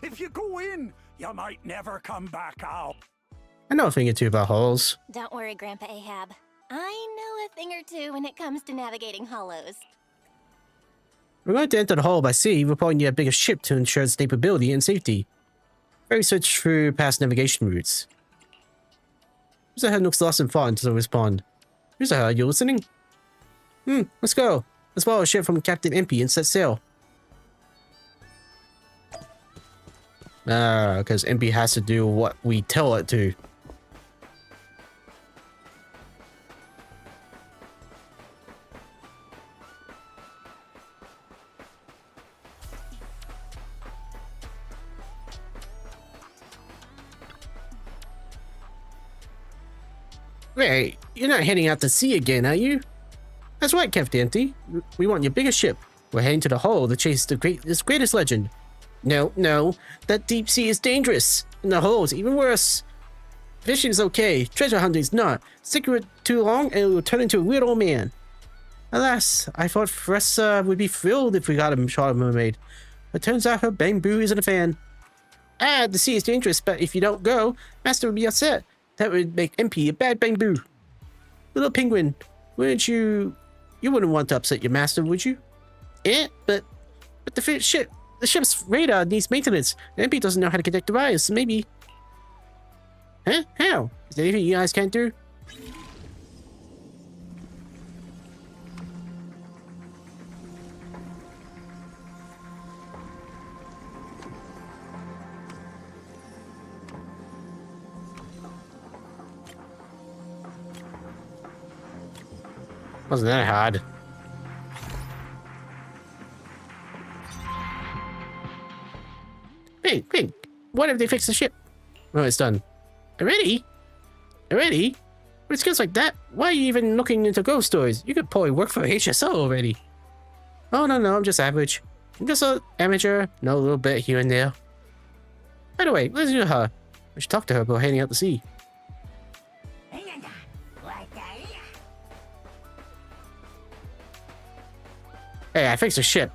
If you go in, you might never come back out. I know a thing or two about holes. Don't worry, Grandpa Ahab. I know a thing or two when it comes to navigating hollows. We're going to enter the hole by sea. We'll probably need a bigger ship to ensure its stability and safety. Research through past navigation routes. Who's the head looks lost and thought until I respond? Who's the hell? Are you listening? Let's go. Let's borrow a ship from Captain MP and set sail. Because MP has to do what we tell it to. Wait, you're not heading out to sea again, are you? That's right, Captain MP. We want your biggest ship. We're heading to the hole to chase this greatest legend. No, that deep sea is dangerous. And the hole is even worse. Fishing is okay, treasure hunting's not. Stick with it too long and it will turn into a weird old man. Alas, I thought Fressa would be thrilled if we got a shot of Mermaid. But turns out her bamboo isn't a fan. The sea is dangerous, but if you don't go, Master would be upset. That would make MP a bad bamboo. Little penguin, wouldn't you wouldn't want to upset your master, would you? But the ship's radar needs maintenance. And MP doesn't know how to connect the wires, so maybe... Huh? How? Is there anything you guys can't do? Wasn't that hard? Big. What if they fix the ship? Oh, it's done. Already? With skills like that, why are you even looking into ghost stories? You could probably work for HSO already. Oh, no, I'm just average. I'm just an amateur, know a little bit here and there. By the way, let's do her. We should talk to her about heading out to sea. Hey, I fixed the ship.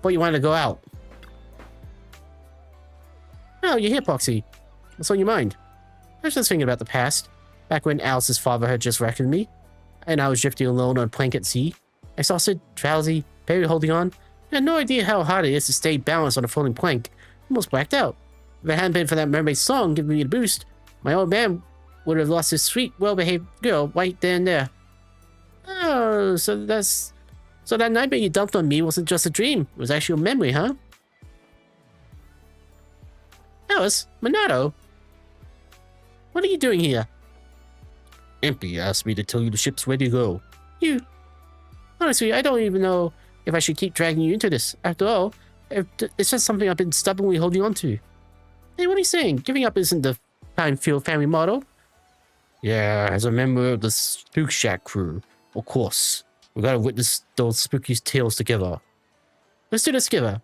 But you wanted to go out. Oh, you're here, Poxy. What's on your mind? I was just thinking about the past. Back when Alice's father had just wrecked me, and I was drifting alone on a plank at sea. Exhausted, drowsy, barely holding on. I had no idea how hard it is to stay balanced on a floating plank. Almost blacked out. If it hadn't been for that Mermaid song giving me a boost, my old man would have lost his sweet, well-behaved girl right there and there. Oh, so that nightmare you dumped on me wasn't just a dream. It was actually a memory, huh? Alice, Monado, what are you doing here? MP asked me to tell you the ship's ready to go. Honestly, I don't even know if I should keep dragging you into this. After all, it's just something I've been stubbornly holding on to. Hey, what are you saying? Giving up isn't the Pinefield family motto. Yeah, as a member of the Spook Shack crew, of course. We gotta witness those spooky tales together. Let's do this together.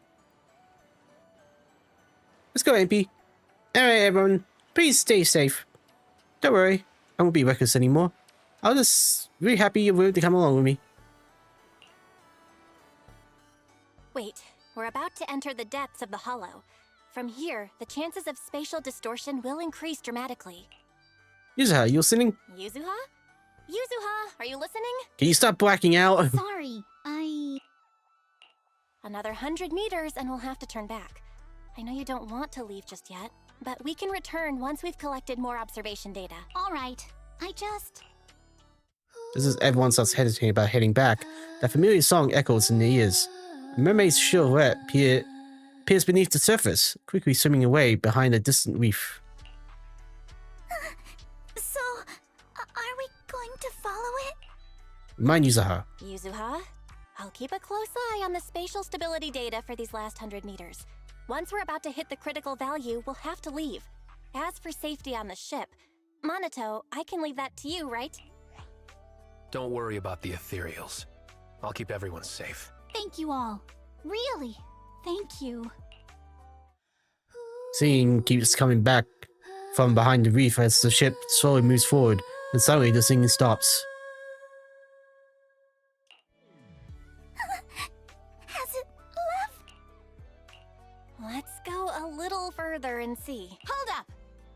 Let's go, MP. Alright, everyone. Please stay safe. Don't worry. I won't be reckless anymore. I'll just really happy you're willing to come along with me. Wait, we're about to enter the depths of the hollow. From here, the chances of spatial distortion will increase dramatically. Yuzuha, you listening? Yuzuha? Yuzuha, are you listening? Can you stop blacking out? Sorry, Another 100 meters and we'll have to turn back. I know you don't want to leave just yet, but we can return once we've collected more observation data. All right. I just... Just as everyone starts hesitating about heading back, that familiar song echoes in their ears. A mermaid's silhouette appears beneath the surface, quickly swimming away behind a distant reef. So, are we going to follow it? Mind Yuzuha. Yuzuha, I'll keep a close eye on the spatial stability data for these last 100 meters. Once we're about to hit the critical value, we'll have to leave. As for safety on the ship, Monato, I can leave that to you, right? Don't worry about the ethereals. I'll keep everyone safe. Thank you all. Really, thank you. Singing keeps coming back from behind the reef as the ship slowly moves forward, and suddenly the singing stops. Has it left? Let's go a little further and see. Hold up!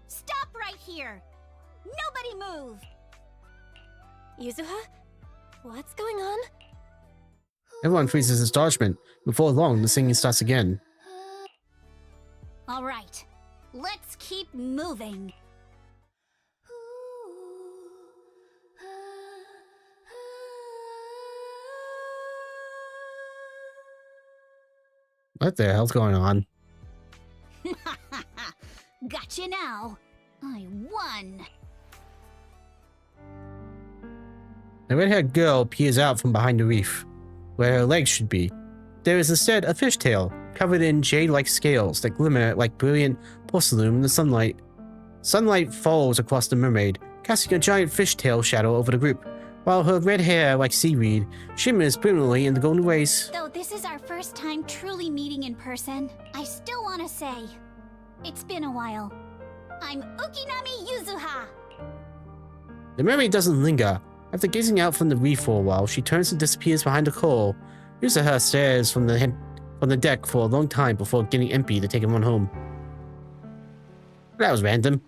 Stop right here! Nobody move! Yuzuha? What's going on? Everyone freezes astonishment. Before long, the singing starts again. All right, let's keep moving. What the hell's going on? Gotcha now. I won. The red-haired girl peers out from behind the reef, where her legs should be. There is instead a fishtail, covered in jade-like scales that glimmer like brilliant porcelain in the sunlight. Sunlight falls across the mermaid, casting a giant fishtail shadow over the group, while her red hair, like seaweed, shimmers brilliantly in the golden rays. Though this is our first time truly meeting in person, I still want to say, it's been a while. I'm Ukinami Yuzuha. The mermaid doesn't linger. After gazing out from the reef for a while, she turns and disappears behind the coral. Yuzuha stares from the deck for a long time before getting empty to take everyone home. That was random.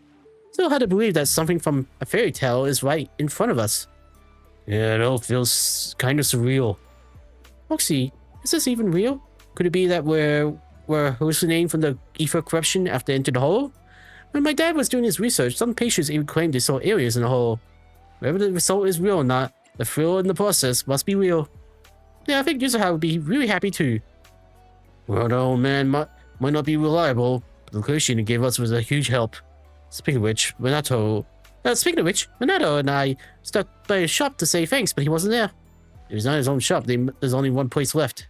Still hard to believe that something from a fairy tale is right in front of us. Yeah, it all feels kind of surreal. Foxy, is this even real? Could it be that we're hallucinating from the ether corruption after entering the hole? When my dad was doing his research, some patients even claimed they saw aliens in the hole. Whether the result is real or not, the thrill in the process must be real. Yeah, I think Yuzuha would be really happy too. Well, the old man might not be reliable, but the location he gave us was a huge help. Speaking of which, Minato and I stopped by his shop to say thanks, but he wasn't there. It was not his own shop. There's only one place left.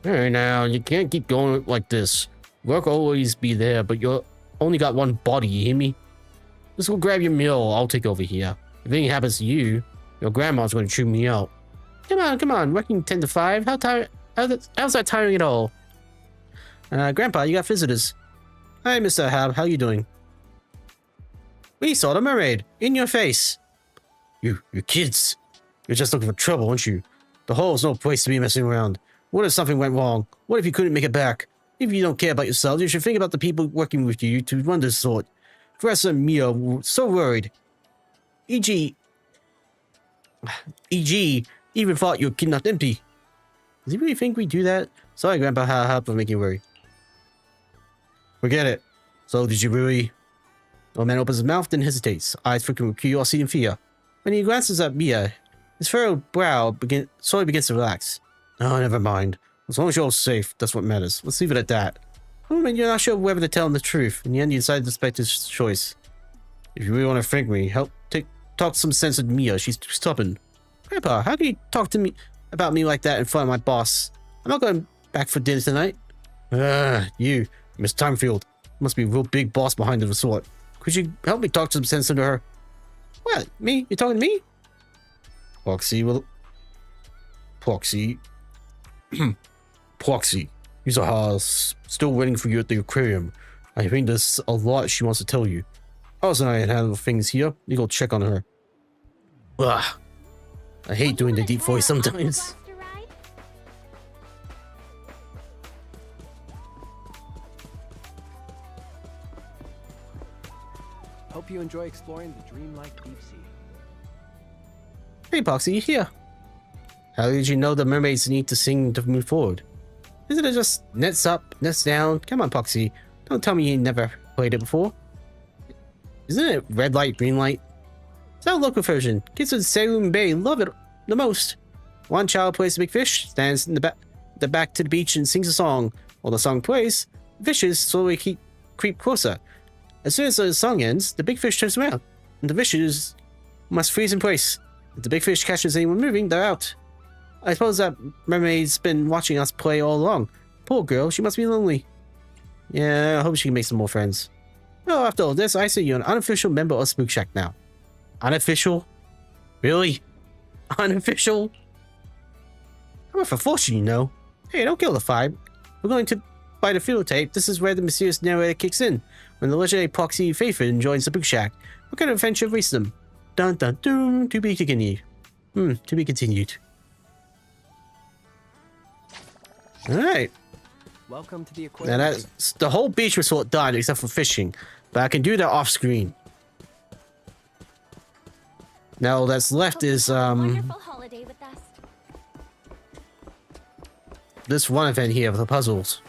Hey, now, you can't keep going like this. Work will always be there, but you're only got one body, you hear me? Just go grab your meal, I'll take over here. If anything happens to you, your grandma's gonna chew me out. Come on, working 10 to 5? How's that tiring at all? Grandpa, you got visitors. Hi, Mr. Hab, how you doing? We saw the mermaid, in your face. You kids. You're just looking for trouble, aren't you? The hole's no place to be messing around. What if something went wrong? What if you couldn't make it back? If you don't care about yourselves, you should think about the people working with you to run this sort. Professor and Mia were so worried. E.g. even thought you were kidnapped empty. Does he really think we do that? Sorry, Grandpa, haha, for making you worry. Forget it. So, did you really? The old man opens his mouth, then hesitates, eyes flickering with curiosity and fear. When he glances at Mia, his furrowed brow slowly begins to relax. Oh, never mind. As long as you're all safe, that's what matters. Let's leave it at that. Oh, man, you're not sure whether to tell him the truth. In the end, you decided to respect his choice. If you really want to thank me, talk some sense with Mia. She's stubborn. Grandpa, how can you talk to me about me like that in front of my boss? I'm not going back for dinner tonight. You, Miss Timefield. Must be a real big boss behind the resort. Could you help me talk some sense into her? What? Me? You talking to me? Proxy. Proxy. Yuzuha's still waiting for you at the aquarium. I think there's a lot she wants to tell you. Alice and I handle things here. You go check on her. Ugh. I hate doing the deep voice sometimes. Hope you enjoy exploring the dreamlike deep sea. Hey, Poxy, you here? How did you know the mermaids need to sing to move forward? Isn't it just nets up, nets down? Come on, Poxy. Don't tell me you never played it before. Isn't it red light, green light? It's our local version. Kids in Salem Bay love it the most. One child plays the big fish, stands in the back to the beach and sings a song. While the song plays, the fishes slowly creep closer. As soon as the song ends, the big fish turns around, and the fishes must freeze in place. If the big fish catches anyone moving, they're out. I suppose that mermaid's been watching us play all along. Poor girl, she must be lonely. Yeah, I hope she can make some more friends. Well, after all this, I say you're an unofficial member of Spook Shack now. Unofficial? Really? Unofficial? I'm worth a fortune, you know. Hey, don't kill the vibe. We're going to buy the field tape. This is where the mysterious narrator kicks in. When the legendary Poxy Faithful joins the Spook Shack, what kind of adventure awaits them? Dun dun dun, to be continued. To be continued. Alright. Welcome to the Now aquarium. that's the whole beach resort done except for fishing. But I can do that off screen. Now all that's left is Wonderful holiday with us. this one event here with the puzzles.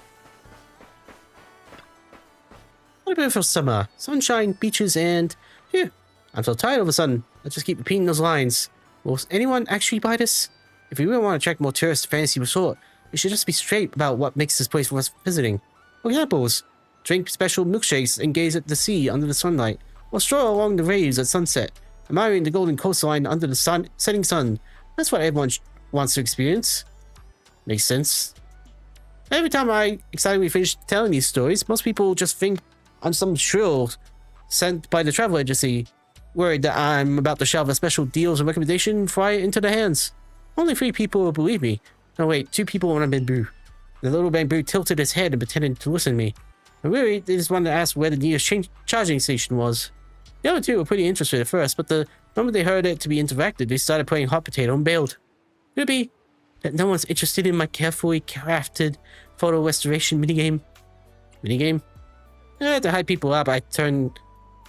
What a beautiful summer. Sunshine, beaches, and here. I'm so tired all of a sudden. I just keep repeating those lines. Will anyone actually buy this? If we really want to attract more tourists to Fantasy Resort, we should just be straight about what makes this place worth visiting. For examples, drink special milkshakes and gaze at the sea under the sunlight, or stroll along the waves at sunset, admiring the golden coastline under the setting sun. That's what everyone wants to experience. Makes sense. Every time I excitedly finish telling these stories, most people just think I'm some shrill sent by the travel agency, worried that I'm about to shove a special deals and recommendation right into their hands. Only 3 people will believe me. No, wait, 2 people want a bamboo. The little bamboo tilted his head and pretended to listen to me. But really, they just wanted to ask where the nearest charging station was. The other 2 were pretty interested at first, but the moment they heard it to be interactive, they started playing hot potato and bailed. Could it be that no one's interested in my carefully crafted photo restoration minigame? To hype people up, I turned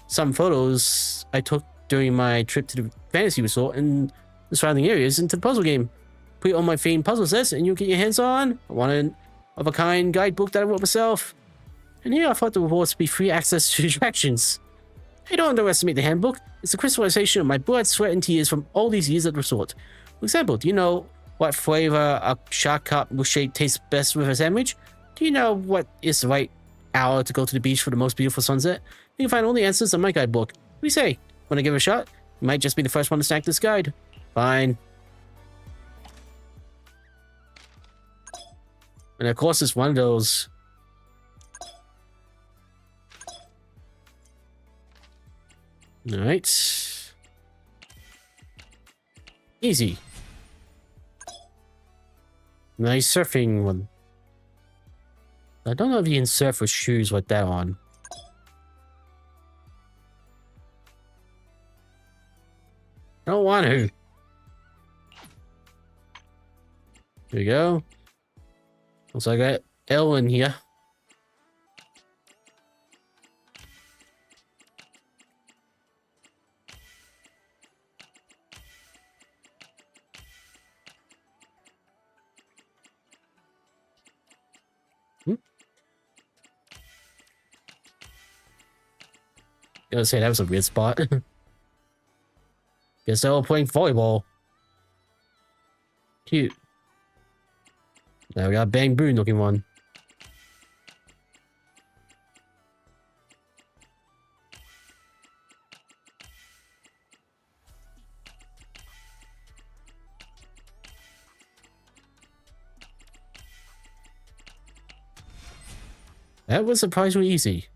some photos I took during my trip to the Fantasy Resort and the surrounding areas into the puzzle game. Put it on my famed puzzle sets and you'll get your hands on a one-of-a-kind guidebook that I wrote myself. And here I thought the rewards would be free access to attractions. Hey, don't underestimate the handbook. It's a crystallization of my blood, sweat, and tears from all these years at the resort. For example, do you know what flavor a shark cup milkshake tastes best with a sandwich? Do you know what is the right hour to go to the beach for the most beautiful sunset? You can find all the answers in my guidebook. What do you say? Want to give it a shot? You might just be the first one to snag this guide. Fine. And of course, it's one of those. Alright. Easy. Nice surfing one. I don't know if you can surf with shoes like that on. I don't want to. There we go. Looks like I got L in here. Gotta say, that was a weird spot. Guess they're all playing volleyball. Cute. Now we got a bamboo looking one. That was surprisingly easy.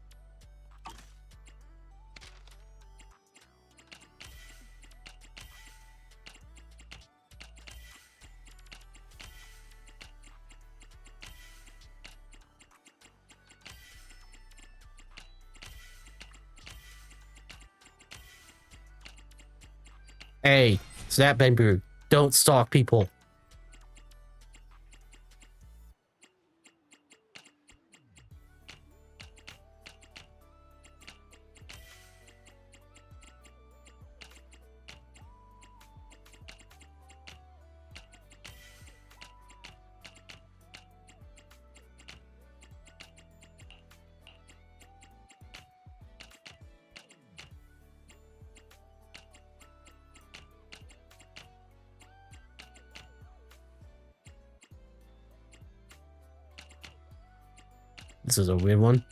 Hey, Snap Bamboo. Don't stalk people. This is a weird one.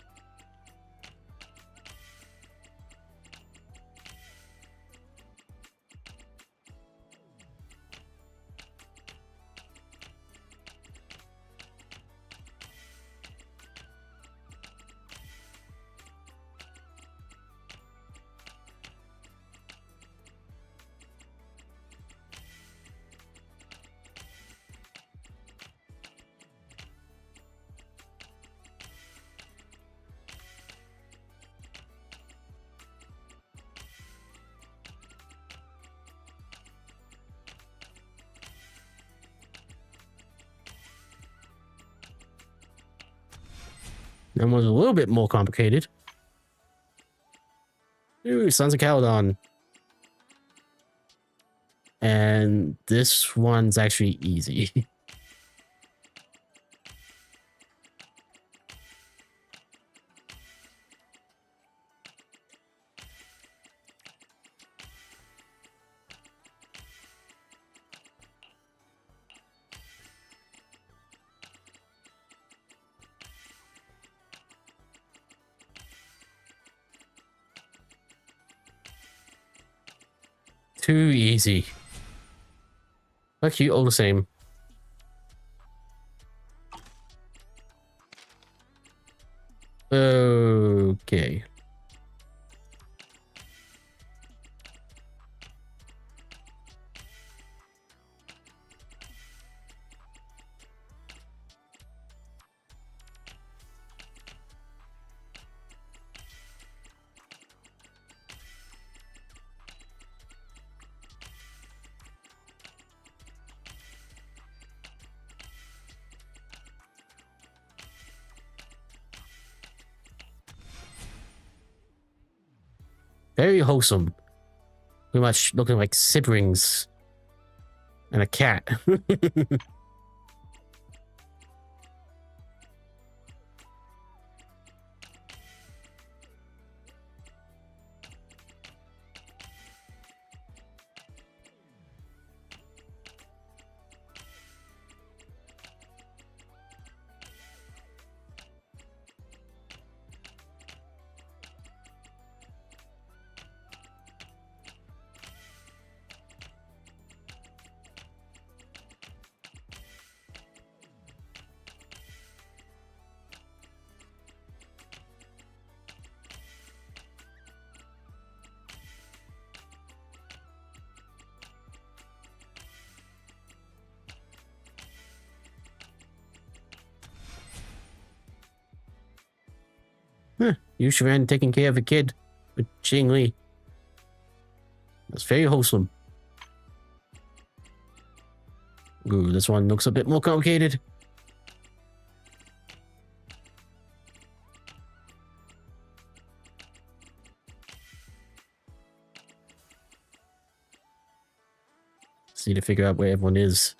That one's a little bit more complicated. Ooh, Sons of Caledon. And this one's actually easy. Too easy. Actually, all the same. Okay. Very wholesome. Pretty much looking like siblings and a cat. Huh, you Sharan taking care of a kid with Ching Li. That's very wholesome. Ooh, this one looks a bit more complicated. Just need to figure out where everyone is.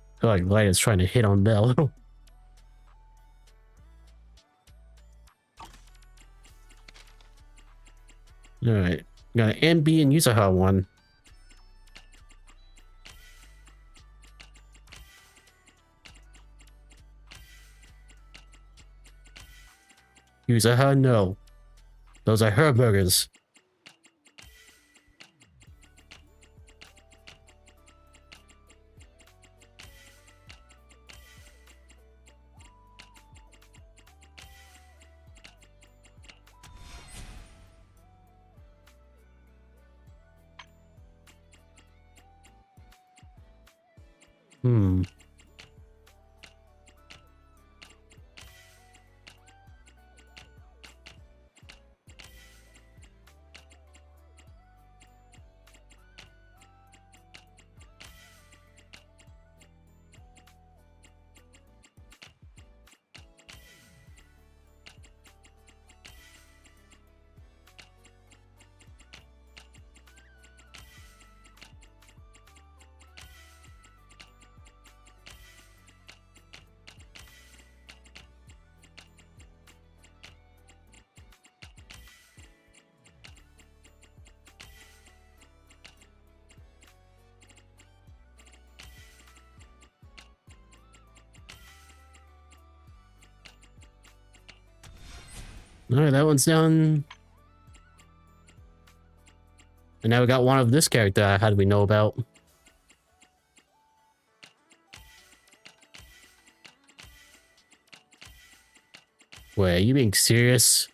I feel like Light is trying to hit on Bell. Alright. Got an MB and Yusaha one. Yuzaha, no. Those are her burgers. Hmm. Alright, that one's done. And now we got one of this character. How do we know about? Wait, are you being serious?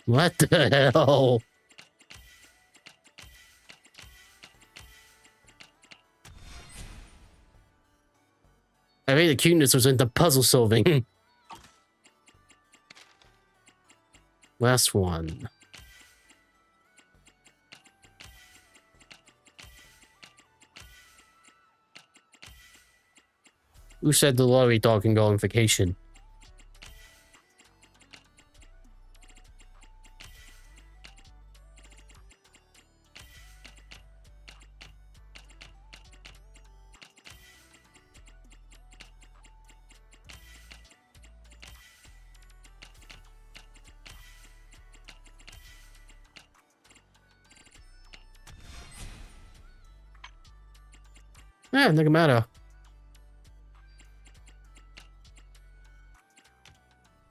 What the hell? I think the cuteness was into puzzle solving. Last one. Who said the lorry dog can go on vacation? Yeah, doesn't matter.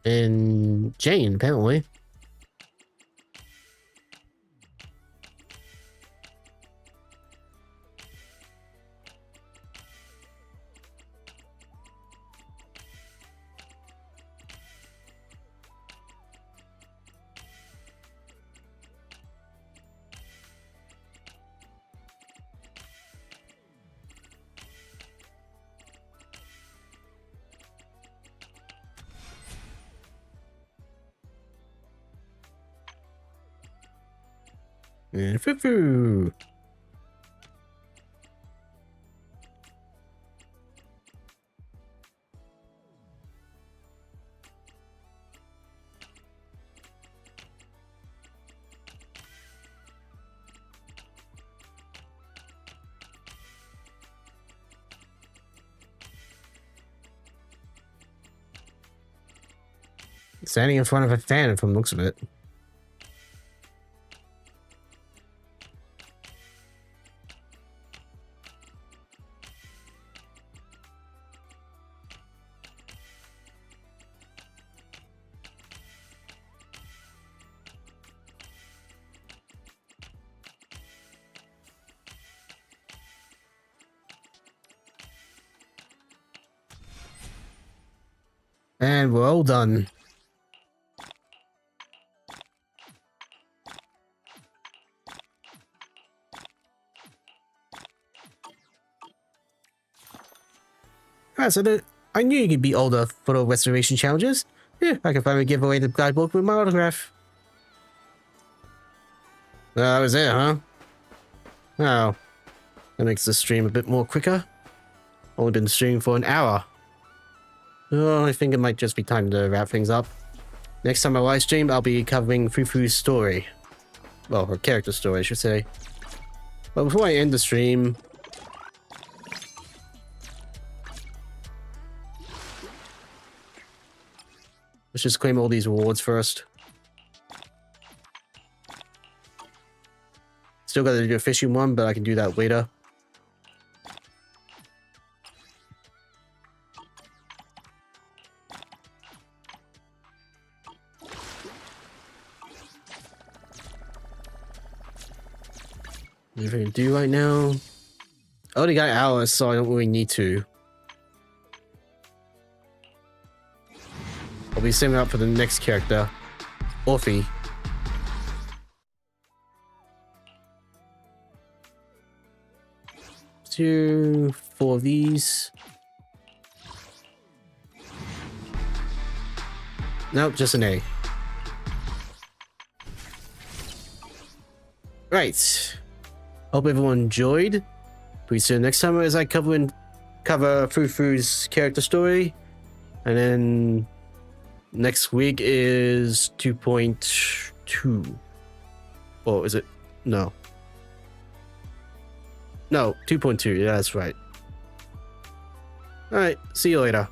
And Jane, apparently. And foo-foo. Standing in front of a fan from the looks of it. And we're all done. Alright, so I knew you could beat all the photo restoration challenges. Yeah, I can finally give away the guidebook with my autograph. That was it, huh? Oh. That makes the stream a bit more quicker. Only been streaming for an hour. Oh, I think it might just be time to wrap things up. Next time I live stream, I'll be covering Fufu's story. Well, her character story, I should say. But before I end the stream... let's just claim all these rewards first. Still gotta do a fishing one, but I can do that later. Anything to do right now? I already got hours, so I don't really need to. I'll be saving up for the next character, Orphe. Two, 4 of these. Nope, just an A. Right. Hope everyone enjoyed. Please see you next time as I cover Fufu's character story. And then next week is 2.2. Or is it? No. No, 2.2. Yeah, that's right. Alright, see you later.